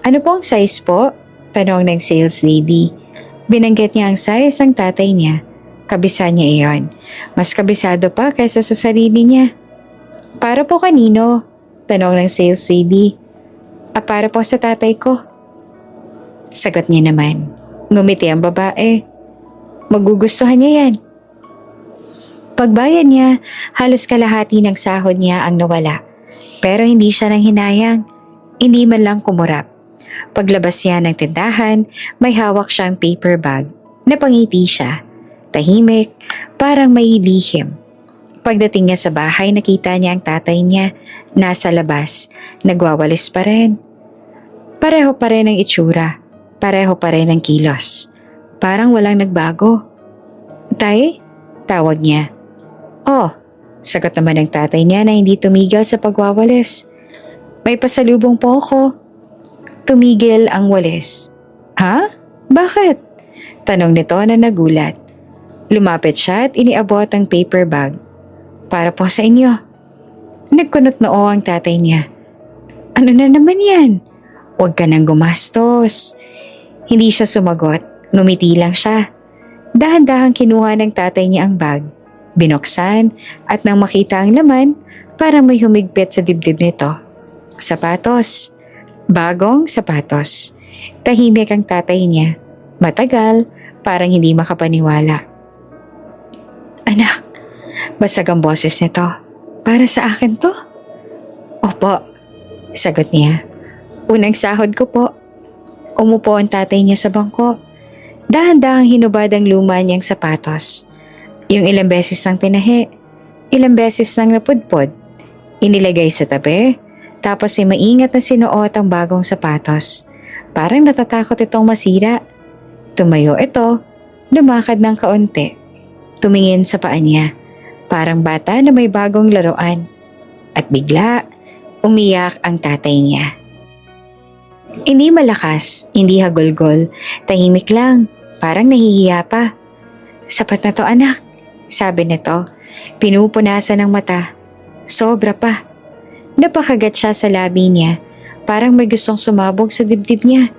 Ano pong size po? Tanong ng sales lady. Binanggit niya ang size ng tatay niya. Kabisa niya iyon. Mas kabisado pa kaysa sa sarili niya. Para po kanino? Tanong ng sales lady. Para po sa tatay ko. Sagot niya naman. Ngumiti ang babae. Magugustuhan niya yan. Pagbayad niya, halos kalahati ng sahod niya ang nawala. Pero hindi siya nang hinayang. Hindi man lang kumurap. Paglabas niya ng tindahan, may hawak siyang paper bag. Napangiti siya. Tahimik, parang may lihim. Pagdating niya sa bahay, nakita niya ang tatay niya. Nasa labas, nagwawalis pa rin. Pareho pa rin ang itsura. Pareho pa rin ang kilos. Parang walang nagbago. Tay? Tawag niya. Oh, sagot naman ng tatay niya na hindi tumigil sa pagwawalis. May pasalubong po ako. Tumigil ang walis. Ha? Bakit? Tanong nito na nagulat. Lumapit siya at iniabot ang paper bag. Para po sa inyo. Nagkunot noo ang tatay niya. Ano na naman yan? Huwag ka nang gumastos. Hindi siya sumagot. Ngumiti lang siya. Dahan-dahang kinuha ng tatay niya ang bag. Binuksan at nang makita ang laman, parang may humigpit sa dibdib nito. Sapatos. Bagong sapatos. Tahimik ang tatay niya. Matagal, parang hindi makapaniwala. Anak, basag ang boses nito. Para sa akin to? Opo, sagot niya. Unang sahod ko po. Umupo ang tatay niya sa bangko. Dahan-dahang hinubad ang luma niyang sapatos. Yung ilang beses nang tinahi, ilang beses nang napudpod. Inilagay sa tabi, tapos ay maingat na sinuot ang bagong sapatos. Parang natatakot itong masira. Tumayo ito, lumakad ng kaunti. Tumingin sa paa niya, parang bata na may bagong laruan. At bigla, umiyak ang tatay niya. Hindi malakas, hindi hagulgol, tahimik lang, parang nahihiya pa. Sapat na to anak, sabi nito, pinupunasan ng mata. Sobra pa. Napakagat siya sa labi niya, parang may gustong sumabog sa dibdib niya.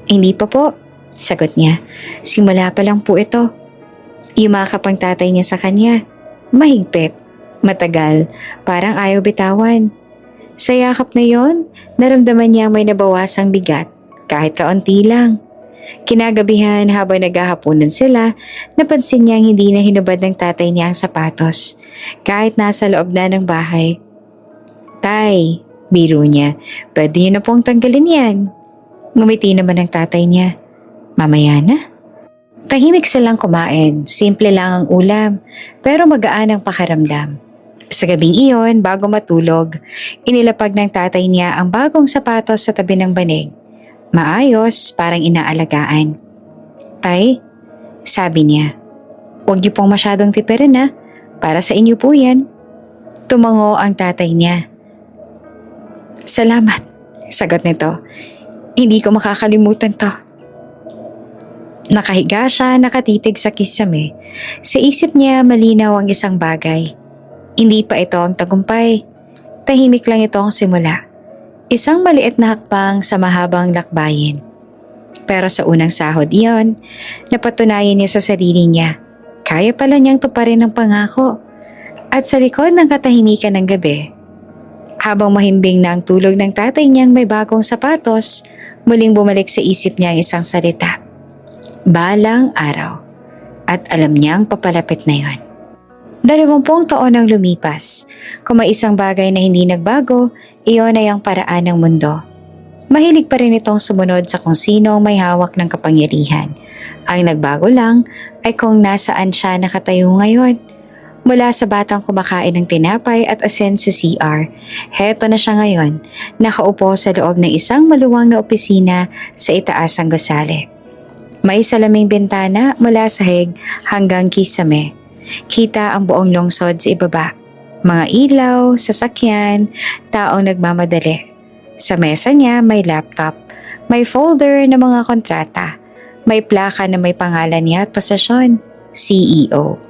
Hindi pa po, sagot niya, simula pa lang po ito. Yumakap ang tatay niya sa kanya. Mahigpit, matagal, parang ayaw bitawan. Sa yakap na yon, naramdaman niya may nabawasang bigat, kahit kaunti lang. Kinagabihan habang naghahaponan sila, napansin niyang hindi na hinubad ng tatay niya ang sapatos, kahit nasa loob na ng bahay. Tay, biro niya, pwede niyo na pong tanggalin yan. Ngumiti naman ang tatay niya. Mamaya na. Tahimik silang kumain, simple lang ang ulam, pero magaan ang pakiramdam. Sa gabing iyon, bago matulog, inilapag ng tatay niya ang bagong sapatos sa tabi ng banig. Maayos, parang inaalagaan. Tay, sabi niya, huwag niyo pong masyadong tipirin na, para sa inyo po yan. Tumango ang tatay niya. Salamat, sagot nito. Hindi ko makakalimutan to. Nakahiga siya, nakatitig sa kisame. Sa isip niya malinaw ang isang bagay. Hindi pa ito ang tagumpay. Tahimik lang ito ang simula. Isang maliit na hakbang sa mahabang lakbayin. Pero sa unang sahod iyon, napatunayan niya sa sarili niya. Kaya pala niyang tuparin ang pangako. At sa likod ng katahimikan ng gabi, habang mahimbing na ang tulog ng tatay niyang may bagong sapatos, muling bumalik sa isip niya ang isang salita. Balang araw. At alam niyang papalapit na yon. 20 taon ang lumipas. Kung may isang bagay na hindi nagbago, iyon ay ang paraan ng mundo. Mahilig pa rin itong sumunod sa kung sino ang may hawak ng kapangyarihan. Ang nagbago lang ay kung nasaan siya nakatayo ngayon. Mula sa batang kumakain ng tinapay at asin sa CR, heto na siya ngayon, nakaupo sa loob ng isang maluwang na opisina sa itaas ng gusali. May salaming bintana mula sahig hanggang kisame. Kita ang buong lungsod sa ibaba. Mga ilaw, sasakyan, taong nagmamadali. Sa mesa niya may laptop, may folder na mga kontrata, may plaka na may pangalan niya at posisyon, CEO.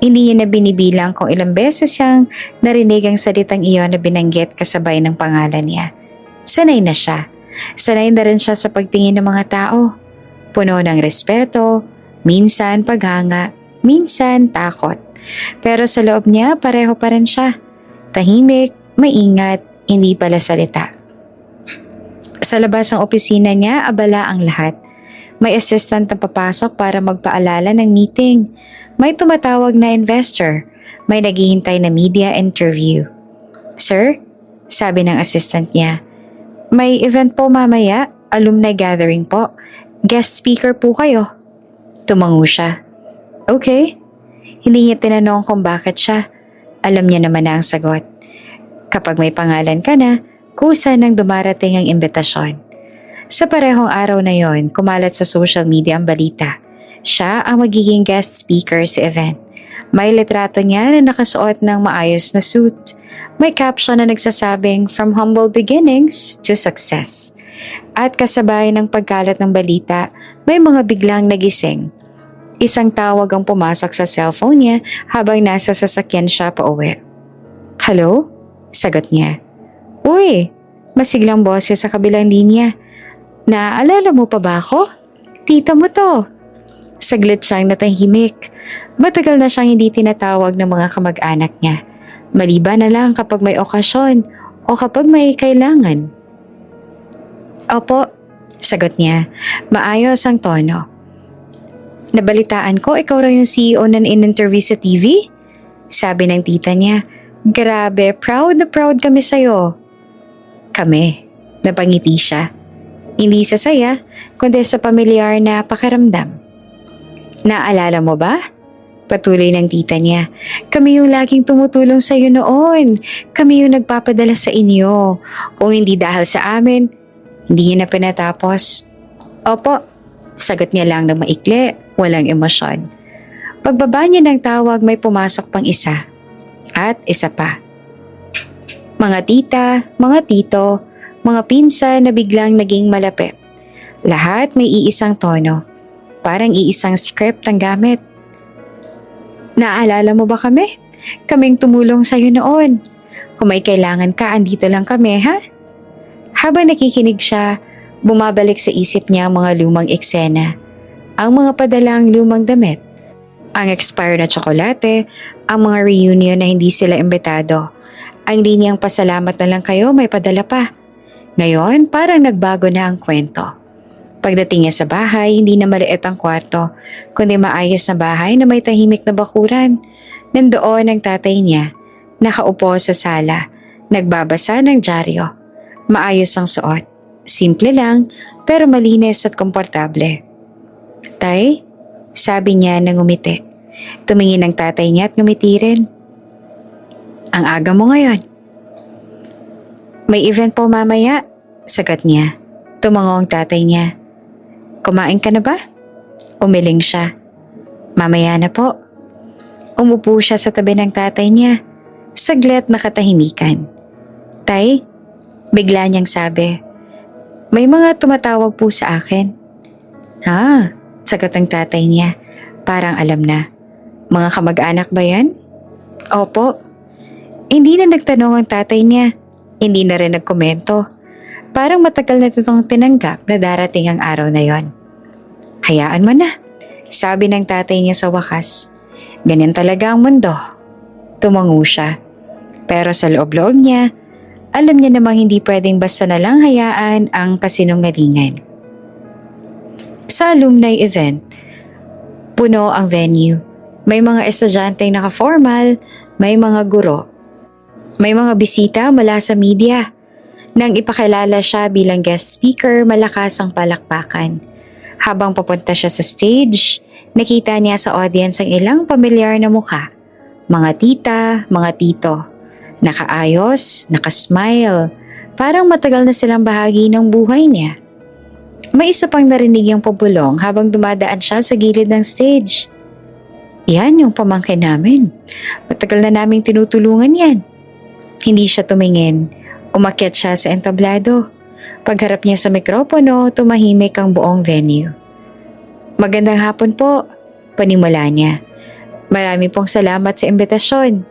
Hindi niya na binibilang kung ilang beses siyang narinig ang salitang iyon na binanggit kasabay ng pangalan niya. Sanay na siya. Sanay na rin siya sa pagtingin ng mga tao. Puno ng respeto, minsan paghanga, minsan takot. Pero sa loob niya pareho pa rin siya. Tahimik, maingat, hindi pala salita. Sa labas ng opisina niya, abala ang lahat. May assistant na papasok para magpaalala ng meeting. May tumatawag na investor. May naghihintay na media interview. Sir, sabi ng assistant niya, may event po mamaya, alumni gathering po. Guest speaker po kayo. Tumango siya. Okay. Hindi niya tinanong kung bakit siya. Alam niya naman na ang sagot. Kapag may pangalan ka na, kusa nang dumarating ang imbitasyon. Sa parehong araw na yon, kumalat sa social media ang balita. Siya ang magiging guest speaker sa event. May litrato niya na nakasuot ng maayos na suit. May caption na nagsasabing from humble beginnings to success. At kasabay ng pagkalat ng balita, may mga biglang nagising. Isang tawag ang pumasok sa cellphone niya habang nasa sasakyan siya pauwi. Hello? Sagot niya. Uy, masiglang boses sa kabilang linya. Naaalala mo pa ba ako? Tita mo to. Saglit siyang natahimik. Matagal na siyang hindi tinatawag ng mga kamag-anak niya. Maliban na lang kapag may okasyon o kapag may kailangan. Opo, sagot niya. Maayos ang tono. Nabalitaan ko ikaw raw yung CEO na in-interview sa TV? Sabi ng tita niya. Grabe, proud na proud kami sa'yo. Kami, napangiti siya. Hindi sa saya, kundi sa pamilyar na pakiramdam. Naalala mo ba? Patuloy ng tita niya. Kami yung laging tumutulong sa iyo noon. Kami yung nagpapadala sa inyo. Kung hindi dahil sa amin, hindi niya na pinatapos. Opo, sagot niya lang na maikli, walang emosyon. Pagbaba niya ng tawag may pumasok pang isa. At isa pa. Mga tita, mga tito, mga pinsan na biglang naging malapit. Lahat may iisang tono. Parang iisang script ang gamit. Naalala mo ba kami? Kaming tumulong sa'yo noon. Kung may kailangan ka, andito lang kami, ha? Habang nakikinig siya, bumabalik sa isip niya ang mga lumang eksena. Ang mga padalang lumang damit. Ang expired na tsokolate, ang mga reunion na hindi sila imbitado. Ang linyang pasalamat na lang kayo, may padala pa. Ngayon, parang nagbago na ang kwento. Pagdating niya sa bahay, hindi na maliit ang kwarto, kundi maayos na bahay na may tahimik na bakuran. Nandoon ang tatay niya, nakaupo sa sala, nagbabasa ng dyaryo. Maayos ang suot, simple lang pero malinis at komportable. Tay, sabi niya na ngumiti. Tumingin ang tatay niya at ngumiti rin. Ang aga mo ngayon. May event po mamaya, sagot niya. Tumango ang tatay niya. Kumain ka na ba? Umiling siya. Mamaya na po. Umupo siya sa tabi ng tatay niya. Saglit na katahimikan. Tay, bigla niyang sabi, may mga tumatawag po sa akin. Sagot ang tatay niya. Parang alam na. Mga kamag-anak ba yan? Opo. Hindi na nagtanong ang tatay niya. Hindi na rin nagkomento. Parang matagal na itong tinanggap na darating ang araw na yon. Hayaan mo na, sabi ng tatay niya sa wakas. Ganyan talaga ang mundo. Tumango siya. Pero sa loob-loob niya, alam niya namang hindi pwedeng basta na lang hayaan ang kasinungalingan. Sa alumni event, puno ang venue. May mga estudyante naka-formal, may mga guro. May mga bisita mula sa media. Nang ipakilala siya bilang guest speaker, malakas ang palakpakan. Habang papunta siya sa stage, nakita niya sa audience ang ilang pamilyar na mukha. Mga tita, mga tito. Nakaayos, nakasmile. Parang matagal na silang bahagi ng buhay niya. May isa pang narinig yung pabulong habang dumadaan siya sa gilid ng stage. Yan yung pamangkin namin. Matagal na naming tinutulungan yan. Hindi siya tumingin. Umakyat siya sa entablado. Pagharap niya sa mikropono, tumahimik ang buong venue. Magandang hapon po, panimula niya. Marami pong salamat sa imbitasyon.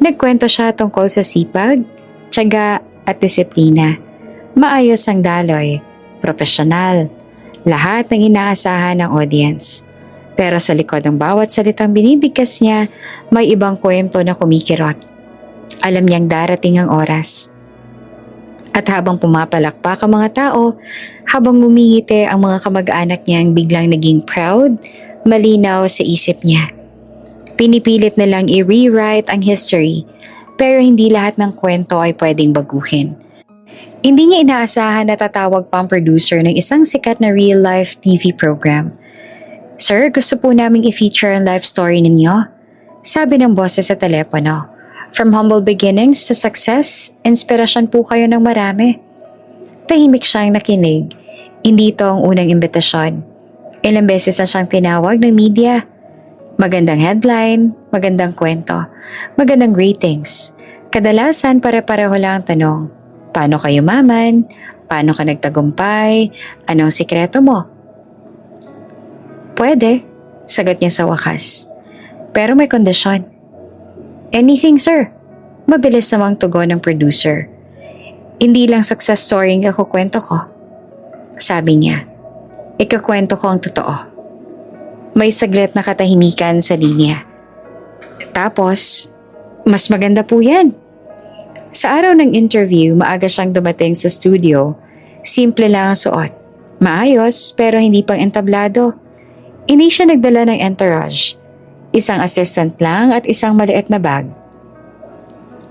Nagkwento siya tungkol sa sipag, tiyaga at disiplina. Maayos ang daloy, profesional, lahat ng inaasahan ng audience. Pero sa likod ng bawat salitang binibigkas niya, may ibang kwento na kumikirot. Alam niyang darating ang oras. At habang pumapalakpak ang mga tao, habang ngumingiti ang mga kamag-anak niyang biglang naging proud, malinaw sa isip niya. Pinipilit na lang i-rewrite ang history, pero hindi lahat ng kwento ay pwedeng baguhin. Hindi niya inaasahan na tatawag pa ang producer ng isang sikat na real-life TV program. Sir, gusto po naming i-feature ang life story ninyo. Sabi ng boses sa telepono. From humble beginnings to success, inspirasyon po kayo ng marami. Tahimik siyang nakinig. Hindi ito ang unang imbitasyon. Ilang beses na siyang tinawag ng media. Magandang headline, magandang kwento, magandang ratings. Kadalasan pare-pareho lang ang tanong. Paano kayo maman? Paano ka nagtagumpay? Anong sikreto mo? Pwede, sagot niya sa wakas. Pero may kondisyon. Anything, sir. Mabilis namang tugon ng producer. Hindi lang success story ang ikukwento ko. Sabi niya, ikakwento ko ang totoo. May saglit na katahimikan sa linya. Tapos, mas maganda po yan. Sa araw ng interview, maaga siyang dumating sa studio. Simple lang ang suot. Maayos pero hindi pang entablado. Hindi siya nagdala ng entourage. Isang assistant lang at isang maliit na bag.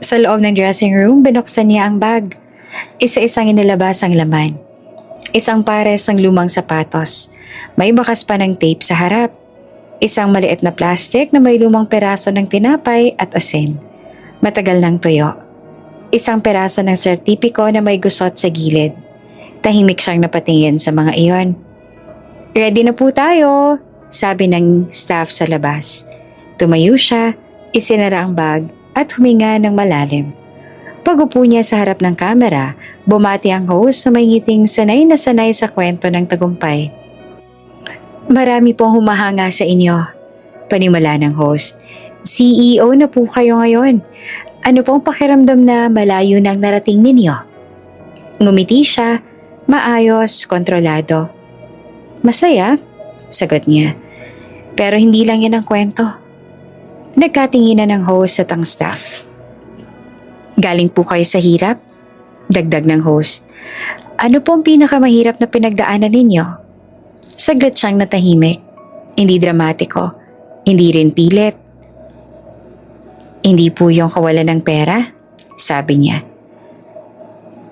Sa loob ng dressing room, binuksan niya ang bag. Isa-isang inilabas ang laman. Isang pares ng lumang sapatos. May bakas pa ng tape sa harap. Isang maliit na plastic na may lumang peraso ng tinapay at asin. Matagal ng tuyo. Isang peraso ng sertipiko na may gusot sa gilid. Tahimik siyang napatingin sa mga iyon. Ready na po tayo, sabi ng staff sa labas. Tumayo siya, isinara ang bag at huminga ng malalim. Pag-upo niya sa harap ng kamera, bumati ang host na may ngiting sanay na sanay sa kwento ng tagumpay. Marami pong humahanga sa inyo, panimula ng host. CEO na po kayo ngayon. Ano pong pakiramdam na malayo nang narating ninyo? Ngumiti siya, maayos, kontrolado. Masaya, sagot niya. Pero hindi lang yan ang kwento. Nagkatinginan ng host at ang staff. Galing po kayo sa hirap? Dagdag ng host. Ano po ang pinakamahirap na pinagdaanan ninyo? Saglit siyang natahimik. Hindi dramatiko. Hindi rin pilit. Hindi po yung kawalan ng pera? Sabi niya.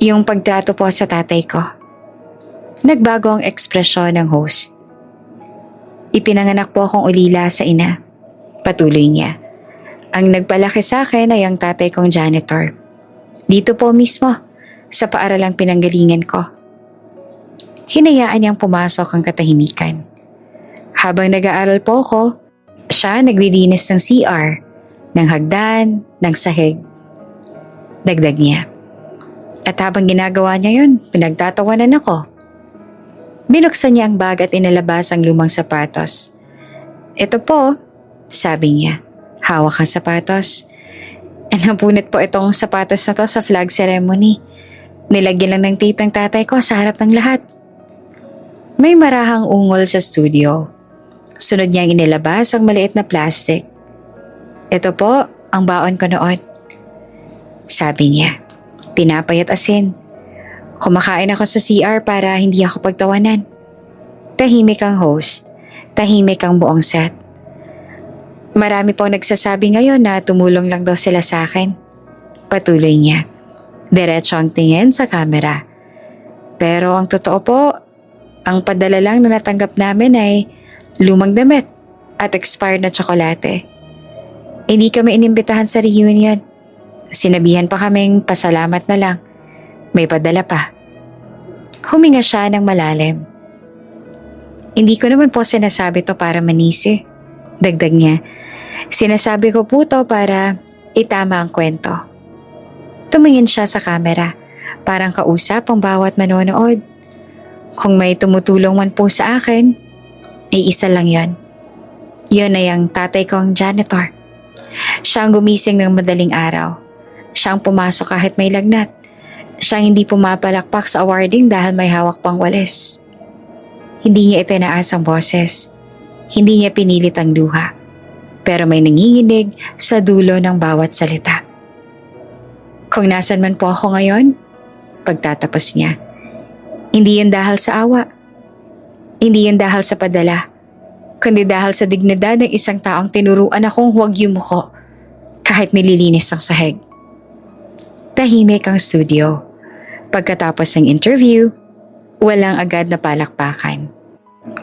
Yung pagtrato po sa tatay ko. Nagbago ang ekspresyon ng host. Ipinanganak po akong ulila sa ina. Patuloy niya. Ang nagpalaki sa akin ay ang tatay kong janitor. Dito po mismo, sa paaralang pinanggalingan ko. Hinayaan niyang pumasok ang katahimikan. Habang nag-aaral po ako, siya naglilinis ng CR, ng hagdan, ng sahig. Dagdag niya. At habang ginagawa niya yun, pinagtatawanan ako. Binuksan niya ang bag at inalabas ang lumang sapatos. Ito po, sabi niya. Hawak ang sapatos. Napunit po itong sapatos na to sa flag ceremony. Nilagyan lang ng tape ng tatay ko sa harap ng lahat. May marahang ungol sa studio. Sunod niyang inilabas ang maliit na plastic. Ito po, ang baon ko noon. Sabi niya, tinapay at asin. Kumakain ako sa CR para hindi ako pagtawanan. Tahimik ang host, tahimik ang buong set. Marami pong nagsasabi ngayon na tumulong lang daw sila sa akin. Patuloy niya. Diretso ang tingin sa kamera. Pero ang totoo po, ang padala lang na natanggap namin ay lumang damit at expired na tsokolate. Hindi kami inimbitahan sa reunion. Sinabihan pa kaming pasalamat na lang. May padala pa. Huminga siya ng malalim. Hindi ko naman po sinasabi to para manisi. Dagdag niya. Sinasabi ko po to para itama ang kwento. Tumingin siya sa kamera, parang kausap ang bawat nanonood. Kung may tumutulong man po sa akin, ay isa lang yon. Yon ay ang tatay kong janitor. Siyang gumising ng madaling araw. Siyang pumasok kahit may lagnat. Siyang hindi pumapalakpak sa awarding dahil may hawak pang walis. Hindi niya itinaas ang boses. Hindi niya pinilit ang luha. Pero may nanginginig sa dulo ng bawat salita. Kung nasan man po ako ngayon, pagtatapos niya, hindi yan dahil sa awa. Hindi yan dahil sa padala. Kundi dahil sa dignidad ng isang taong tinuruan akong huwag yumuko kahit nililinis ang sahig. Tahimik ang studio. Pagkatapos ng interview, walang agad na palakpakan.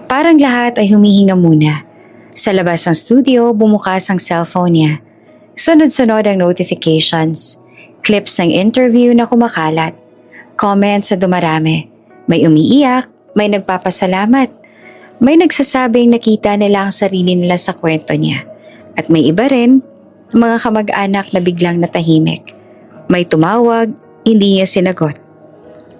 Parang lahat ay humihinga muna. Sa labas ng studio, bumukas ang cellphone niya. Sunod-sunod ang notifications, clips ng interview na kumakalat, comments na dumarami. May umiiyak, may nagpapasalamat, may nagsasabing nakita nila ang sarili nila sa kwento niya. At may iba rin, mga kamag-anak na biglang natahimik. May tumawag, hindi niya sinagot.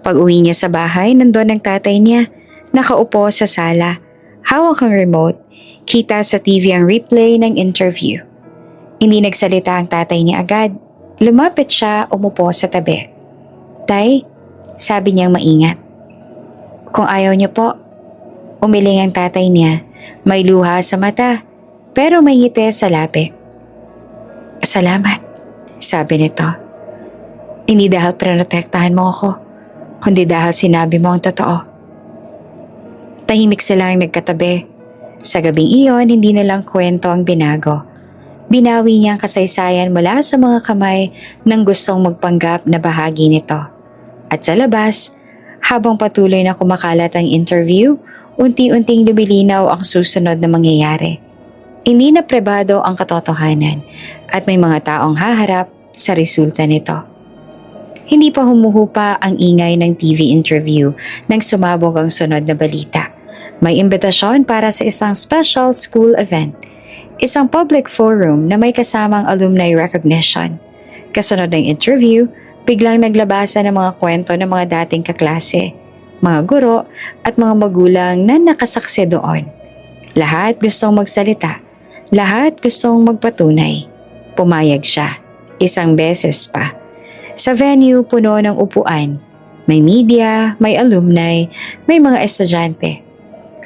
Pag uwi niya sa bahay, nandun ang tatay niya, nakaupo sa sala, hawak ang remote, kita sa TV ang replay ng interview. Hindi nagsalita ang tatay niya agad. Lumapit siya, umupo sa tabi. Tay, sabi niyang maingat. Kung ayaw niyo po, umiling ang tatay niya. May luha sa mata, pero may ngiti sa labi. Salamat, sabi nito. Hindi dahil protektahan mo ako, kundi dahil sinabi mo ang totoo. Tahimik silang nagkatabi. Sa gabing iyon, hindi nilang kwento ang binago. Binawi niya ang kasaysayan mula sa mga kamay ng gustong magpanggap na bahagi nito. At sa labas, habang patuloy na kumakalat ang interview, unti-unting lumilinaw ang susunod na mangyayari. Hindi na pribado ang katotohanan at may mga taong haharap sa resulta nito. Hindi pa humuhupa ang ingay ng TV interview nang sumabog ang sunod na balita. May imbitasyon para sa isang special school event. Isang public forum na may kasamang alumni recognition. Kasunod ng interview, biglang naglabasan ng mga kwento ng mga dating kaklase, mga guro at mga magulang na nakasaksi doon. Lahat gustong magsalita. Lahat gustong magpatunay. Pumayag siya. Isang beses pa. Sa venue, puno ng upuan. May media, may alumni, may mga estudyante.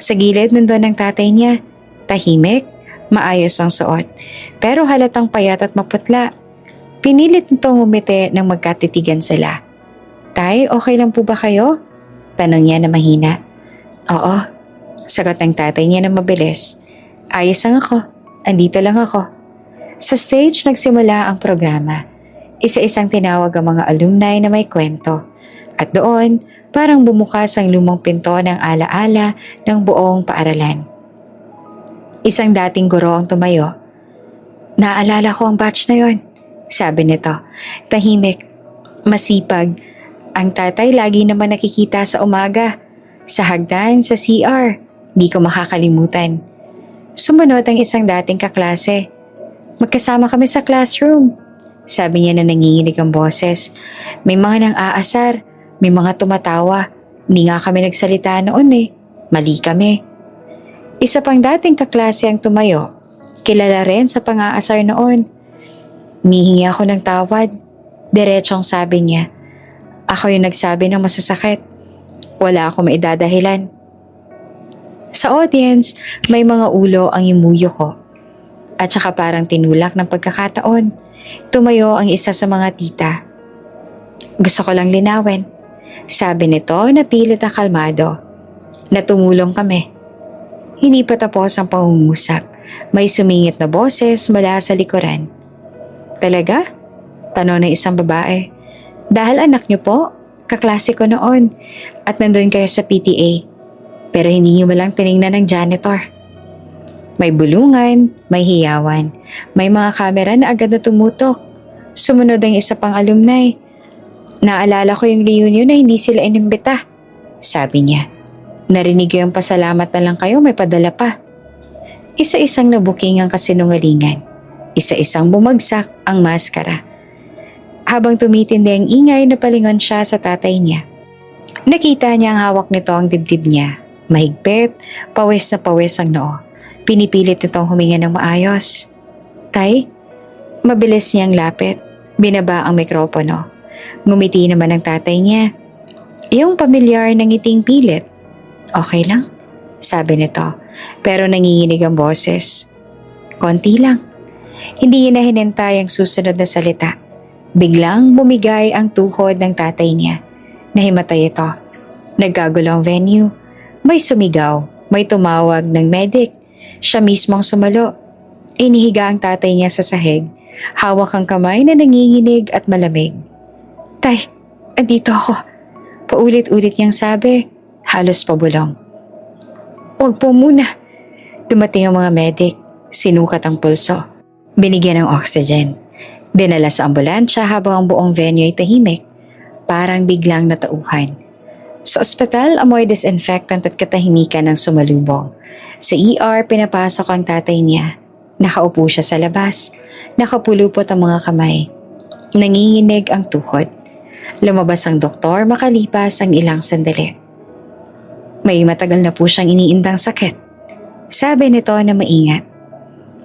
Sa gilid nandun ang tatay niya. Tahimik, maayos ang suot. Pero halatang payat at maputla. Pinilit nitong umiti nang magkatitigan sila. Tay, okay lang po ba kayo? Tanong niya na mahina. Oo, sagot ng tatay niya na mabilis. Ayos lang ako. Andito lang ako. Sa stage nagsimula ang programa. Isa-isang tinawag ang mga alumni na may kwento. At doon, parang bumukas ang lumang pinto ng alaala ng buong paaralan. Isang dating guro ang tumayo. Naalala ko ang batch na yon, sabi nito. Tahimik, masipag. Ang tatay lagi naman nakikita sa umaga. Sa hagdan, sa CR. Di ko makakalimutan. Sumunod ang isang dating kaklase. Magkasama kami sa classroom. Sabi niya na nanginginig ang boses. May mga nang aasar, may mga tumatawa. Hindi nga kami nagsalita noon eh. Mali kami. Isa pang dating kaklase ang tumayo. Kilala rin sa pang-aasar noon. Mihingi ako ng tawad. Diretsong sabi niya. Ako yung nagsabi ng masasakit. Wala akong maidadahilan. Sa audience, may mga ulo ang imuyo ko. At saka parang tinulak ng pagkakataon. Tumayo ang isa sa mga tita. Gusto ko lang linawin. Sabi nito na pilit na kalmado. Natumulong kami. Hindi pa tapos ang pangungusap. May sumingit na boses mula sa likuran. Talaga? Tanong ng isang babae. Dahil anak niyo po, kaklase ko noon. At nandun kayo sa PTA. Pero hindi niyo malang tinignan ng janitor. May bulungan, may hiyawan. May mga kamera na agad na tumutok. Sumunod ang isa pang alumni. Naalala ko yung reunion na hindi sila inimbita. Sabi niya. Narinig ko yung pasalamat na lang kayo, may padala pa. Isa-isang nabuking ang kasinungalingan. Isa-isang bumagsak ang maskara. Habang tumitindi ang ingay, napalingon siya sa tatay niya. Nakita niya ang hawak nito ang dibdib niya. Mahigpit, pawis na pawis ang noo. Pinipilit nitong huminga ng maayos. Tay, mabilis niyang lapit. Binaba ang mikropono. Ngumiti naman ang tatay niya. Yung pamilyar na ngiting pilit. Okay lang, sabi nito. Pero nanginginig ang boses. Konti lang. Hindi niya na hinintay ang susunod na salita. Biglang bumigay ang tuhod ng tatay niya. Nahimatay ito. Nagkagulo ang venue. May sumigaw, may tumawag ng medic. Siya mismo ang sumalo. Inihiga ang tatay niya sa sahig. Hawak ang kamay na nanginginig at malamig. Tay, andito ako. Paulit-ulit niyang sabi. Halos pabulong. Huwag po muna. Dumating ang mga medic. Sinukat ang pulso. Binigyan ng oxygen. Dinala sa ambulansya habang ang buong venue ay tahimik. Parang biglang natauhan. Sa ospital, amoy disinfectant at katahimikan ang sumalubong. Sa ER, pinapasok ang tatay niya. Nakaupo siya sa labas. Nakapulupot ang mga kamay. Nanginginig ang tuhod. Lumabas ang doktor makalipas ang ilang sandali. May matagal na po siyang iniindang sakit. Sabi nito na maingat.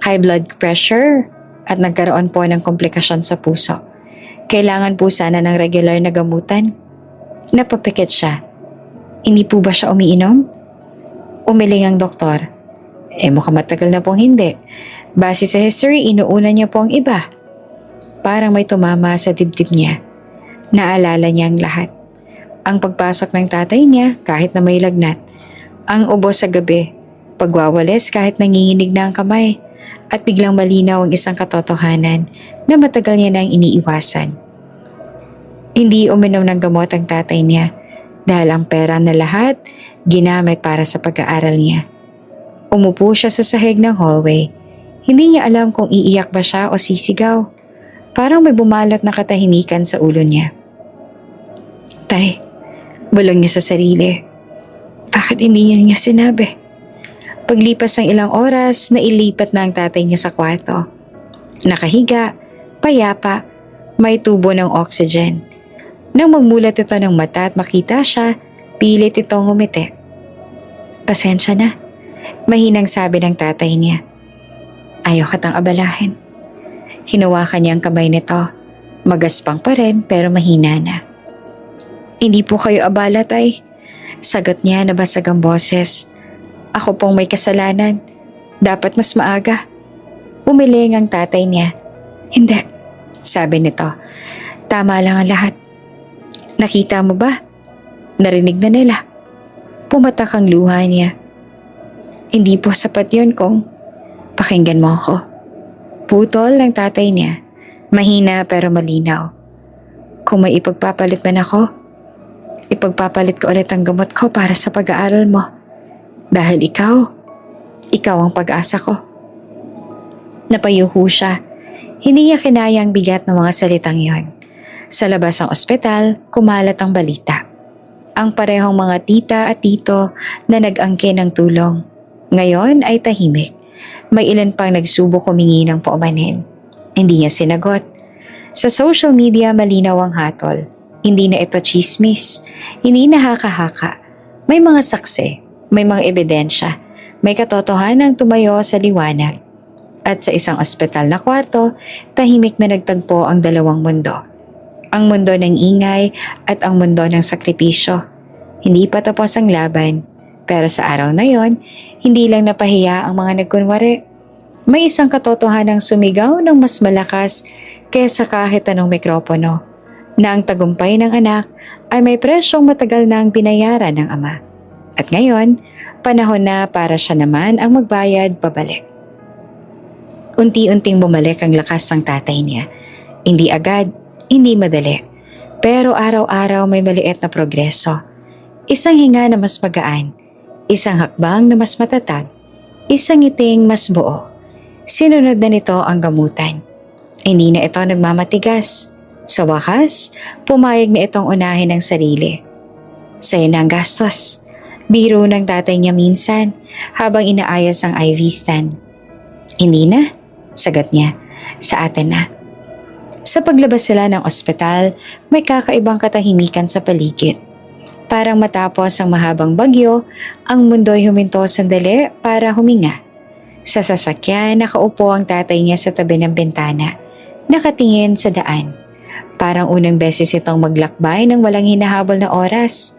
High blood pressure at nagkaroon po ng komplikasyon sa puso. Kailangan po sana ng regular na gamutan. Napapikit siya. Hindi po ba siya umiinom? Umiling ang doktor. Mukhang matagal na pong hindi. Base sa history, inuuna niya po ang iba. Parang may tumama sa dibdib niya. Naalala niya ang lahat. Ang pagpasok ng tatay niya kahit na may lagnat. Ang ubo sa gabi. Pagwawalis kahit nanginginig na ang kamay. At biglang malinaw ang isang katotohanan na matagal niya nang iniiwasan. Hindi uminom ng gamot ang tatay niya dahil ang pera na lahat ginamit para sa pag-aaral niya. Umupo siya sa sahig ng hallway. Hindi niya alam kung iiyak ba siya o sisigaw. Parang may bumalot na katahimikan sa ulo niya. Tay, bulong niya sa sarili. Bakit hindi niya sinabi? Paglipas ng ilang oras, nailipat na ang tatay niya sa kwarto. Nakahiga, payapa, may tubo ng oxygen. Nang magmulat ito ng mata at makita siya, pilit itong ngumiti. Pasensya na, mahinang sabi ng tatay niya. Ayaw katang abalahin. Hinawakan niya ang kamay nito. Magaspang pa rin pero mahina na. Hindi po kayo abala, tay. Sagot niya na basag ang boses. Ako pong may kasalanan. Dapat mas maaga. Umiling ang tatay niya. Hindi, sabi nito. Tama lang ang lahat. Nakita mo ba? Narinig na nila. Pumatak ang luha niya. Hindi po sapat yun kung pakinggan mo ako. Putol ng tatay niya. Mahina pero malinaw. Kung may ipagpapalit man ako, ipagpapalit ko ulit ang gamot ko para sa pag-aaral mo. Dahil ikaw ang pag-asa ko. Napayuho siya. Hindi niya kinaya ang bigat ng mga salitang yon. Sa labas ng ospital, kumalat ang balita. Ang parehong mga tita at tito na nag-angkin ng tulong. Ngayon ay tahimik. May ilan pang nagsubok humingi ng paumanhin. Hindi niya sinagot. Sa social media malinaw ang hatol. Hindi na ito chismis. Hindi na haka-haka. May mga saksi. May mga ebidensya. May katotohanang tumayo sa liwanag. At sa isang ospital na kwarto, tahimik na nagtagpo ang dalawang mundo. Ang mundo ng ingay at ang mundo ng sakripisyo. Hindi pa tapos ang laban, pero sa araw na yon, hindi lang napahiya ang mga nagkunwari. May isang katotohanang sumigaw ng mas malakas kaysa kahit anong mikropono, na ang tagumpay ng anak ay may presyong matagal nang binayaran ng ama. At ngayon, panahon na para siya naman ang magbayad pabalik. Unti-unting bumalik ang lakas ng tatay niya. Hindi agad, hindi madali. Pero araw-araw may maliit na progreso. Isang hinga na mas magaan, isang hakbang na mas matatag, isang ngiting mas buo. Sinunod na nito ang gamutan. Hindi na ito nagmamatigas. Sa wakas, pumayag na itong unahin ang sarili. Sa'yo na ang gastos. Biro ng tatay niya minsan habang inaayos ang IV stand. Hindi na, sagot niya. Sa atin na. Sa paglabas sila ng ospital, may kakaibang katahimikan sa paligid. Parang matapos ang mahabang bagyo, ang mundo'y huminto sandali para huminga. Sa sasakyan, nakaupo ang tatay niya sa tabi ng bintana, nakatingin sa daan. Parang unang beses itong maglakbay ng walang hinahabol na oras.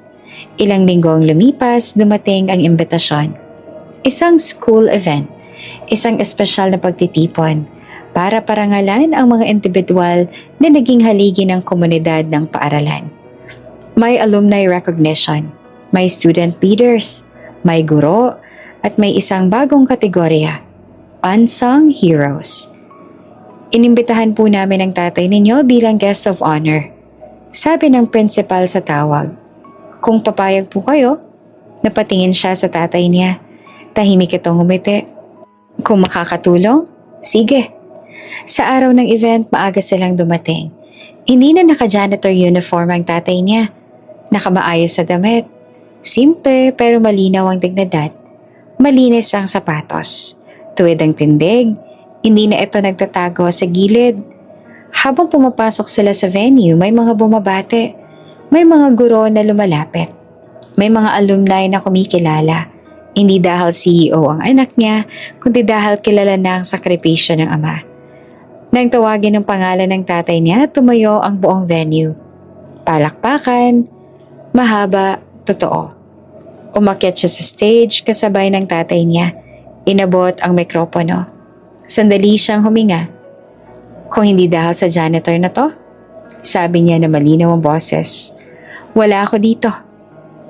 Ilang linggo ang lumipas, dumating ang imbitasyon. Isang school event, isang espesyal na pagtitipon para parangalan ang mga individual na naging haligi ng komunidad ng paaralan. May alumni recognition, may student leaders, may guro, at may isang bagong kategorya, unsung heroes. Inimbitahan po namin ang tatay ninyo bilang guest of honor. Sabi ng principal sa tawag. Kung papayag po kayo, napatingin siya sa tatay niya. Tahimik itong umiti. Kung makakatulong, sige. Sa araw ng event, maaga silang dumating. Hindi na naka-janitor uniform ang tatay niya. Nakamaayos sa damit. Simple pero malinaw ang dignidad. Malinis ang sapatos. Tuwid ang tindig. Hindi na ito nagtatago sa gilid. Habang pumapasok sila sa venue, may mga bumabate. May mga guro na lumalapit. May mga alumni na kumikilala. Hindi dahil CEO ang anak niya, kundi dahil kilala na ang sakripisyo ng ama. Nang tawagin ang pangalan ng tatay niya, tumayo ang buong venue. Palakpakan, mahaba, totoo. Umakyat siya sa stage kasabay ng tatay niya. Inabot ang mikropono. Sandali siyang huminga. Kung hindi dahil sa janitor na to, sabi niya na malinaw ang boses. Wala ako dito.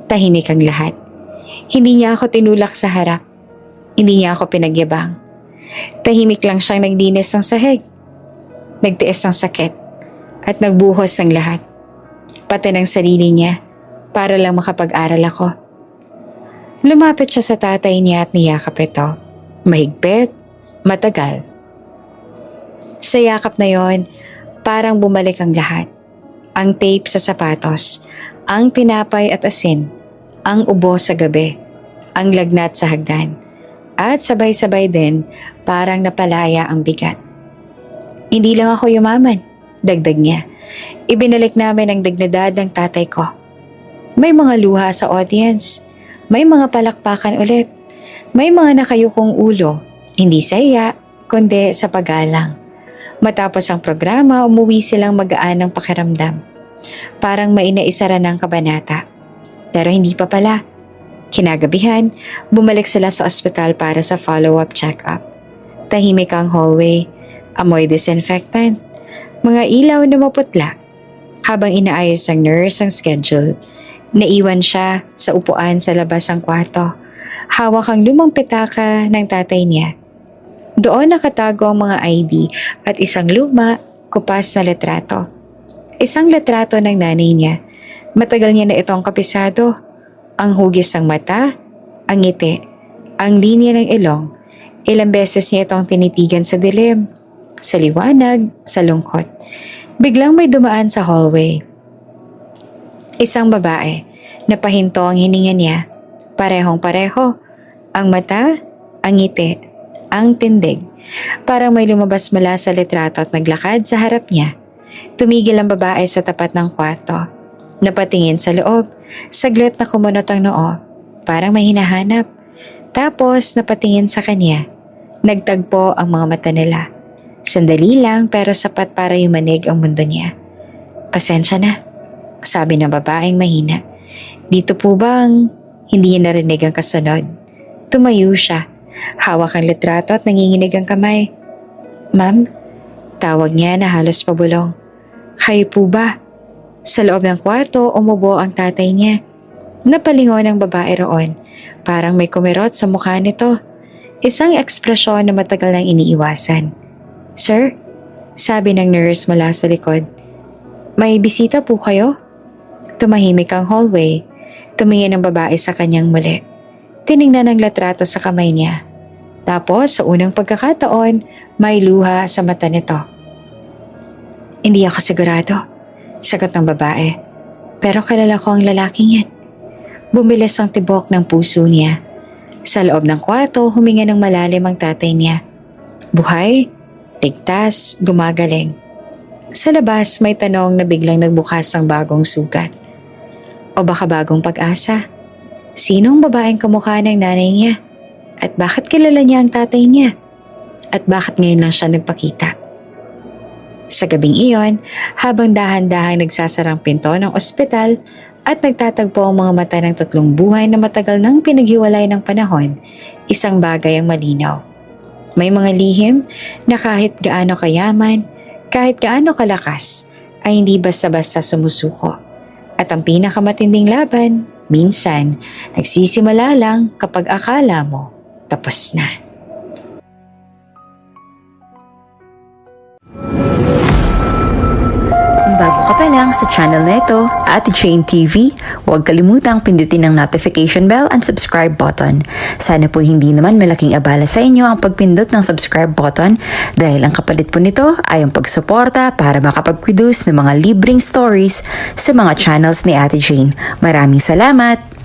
Tahimik ang lahat. Hindi niya ako tinulak sa harap. Hindi niya ako pinagyabang. Tahimik lang siyang naglinis ng sahig. Nagtiis ng sakit. At nagbuhos ng lahat. Pati ng sarili niya para lang makapag-aral ako. Lumapit siya sa tatay niya at niyakap ito. Mahigpit, matagal. Sa yakap na yon, parang bumalik ang lahat. Ang tape sa sapatos, ang tinapay at asin, ang ubo sa gabi, ang lagnat sa hagdan, at sabay-sabay din parang napalaya ang bigat. Hindi lang ako yumaman, dagdag niya. Ibinalik namin ang dignidad ng tatay ko. May mga luha sa audience, may mga palakpakan ulit, may mga nakayukong ulo, hindi sa iya, kundi sa paggalang. Matapos ang programa, umuwi silang magaan ng pakiramdam. Parang mainaisara ng kabanata. Pero hindi pa pala. Kinagabihan, bumalik sila sa ospital para sa follow-up check-up. Tahimik ang hallway, amoy disinfectant, mga ilaw na maputla. Habang inaayos ng nurse ang schedule, naiwan siya sa upuan sa labas ng kwarto. Hawak ang lumang pitaka ng tatay niya. Doon nakatago ang mga ID at isang luma, kupas na letrato. Isang letrato ng nanay niya. Matagal niya na itong kapisado. Ang hugis ng mata, ang ngiti, ang linya ng ilong, Ilang beses niya itong tinitigan sa dilim, sa liwanag, sa lungkot. Biglang may dumaan sa hallway. Isang babae. Napahinto ang hininga niya. Parehong-pareho. Ang mata, ang ngiti, ang tindig. Parang may lumabas mula sa litrato at naglakad sa harap niya. Tumigil ang babae sa tapat ng kwarto. Napatingin sa loob. Saglit na kumunot ang noo. Parang may hinahanap. Tapos napatingin sa kanya. Nagtagpo ang mga mata nila. Sandali lang pero sapat para yumanig ang mundo niya. Pasensya na, sabi ng babaeng mahina. Dito po bang hindi niya narinig ang kasunod? Tumayo siya. Hawak ang litrato at nanginginig ang kamay. Ma'am, tawag niya na halos pabulong. Kayo po ba? Sa loob ng kwarto, umubo ang tatay niya. Napalingon ang babae roon. Parang may kumirot sa mukha nito. Isang ekspresyon na matagal nang iniiwasan. Sir, sabi ng nurse mula sa likod. May bisita po kayo? Tumahimik ang hallway. Tumingin ang babae sa kanyang muli. Tiningnan ang litrato sa kamay niya. Tapos sa unang pagkakataon, may luha sa mata nito. Hindi ako sigurado, sagot ng babae. Pero kilala ko ang lalaking yan. Bumilis ang tibok ng puso niya. Sa loob ng kwarto, huminga ng malalim ang tatay niya. Buhay, ligtas, gumagaling. Sa labas, may tanong na biglang nagbukas ng bagong sugat. O baka bagong pag-asa? Sinong babaeng kamukha ng nanay niya? At bakit kilala niya ang tatay niya? At bakit ngayon lang siya nagpakita? Sa gabing iyon, habang dahan-dahang nagsasarang pinto ng ospital at nagtatagpo ang mga mata ng tatlong buhay na matagal nang pinaghiwalay ng panahon, isang bagay ang malinaw. May mga lihim na kahit gaano kayaman, kahit gaano kalakas, ay hindi basta-basta sumusuko. At ang pinakamatinding laban, minsan, nagsisimula lang kapag akala mo tapos na. Kung bago ka pa lang sa channel na ito, Ate Jane TV, huwag kalimutang pindutin ang notification bell and subscribe button. Sana po hindi naman malaking abala sa inyo ang pagpindot ng subscribe button dahil ang kapalit po nito ay ang pagsuporta para makapag-produce ng mga libreng stories sa mga channels ni Ate Jane. Maraming salamat!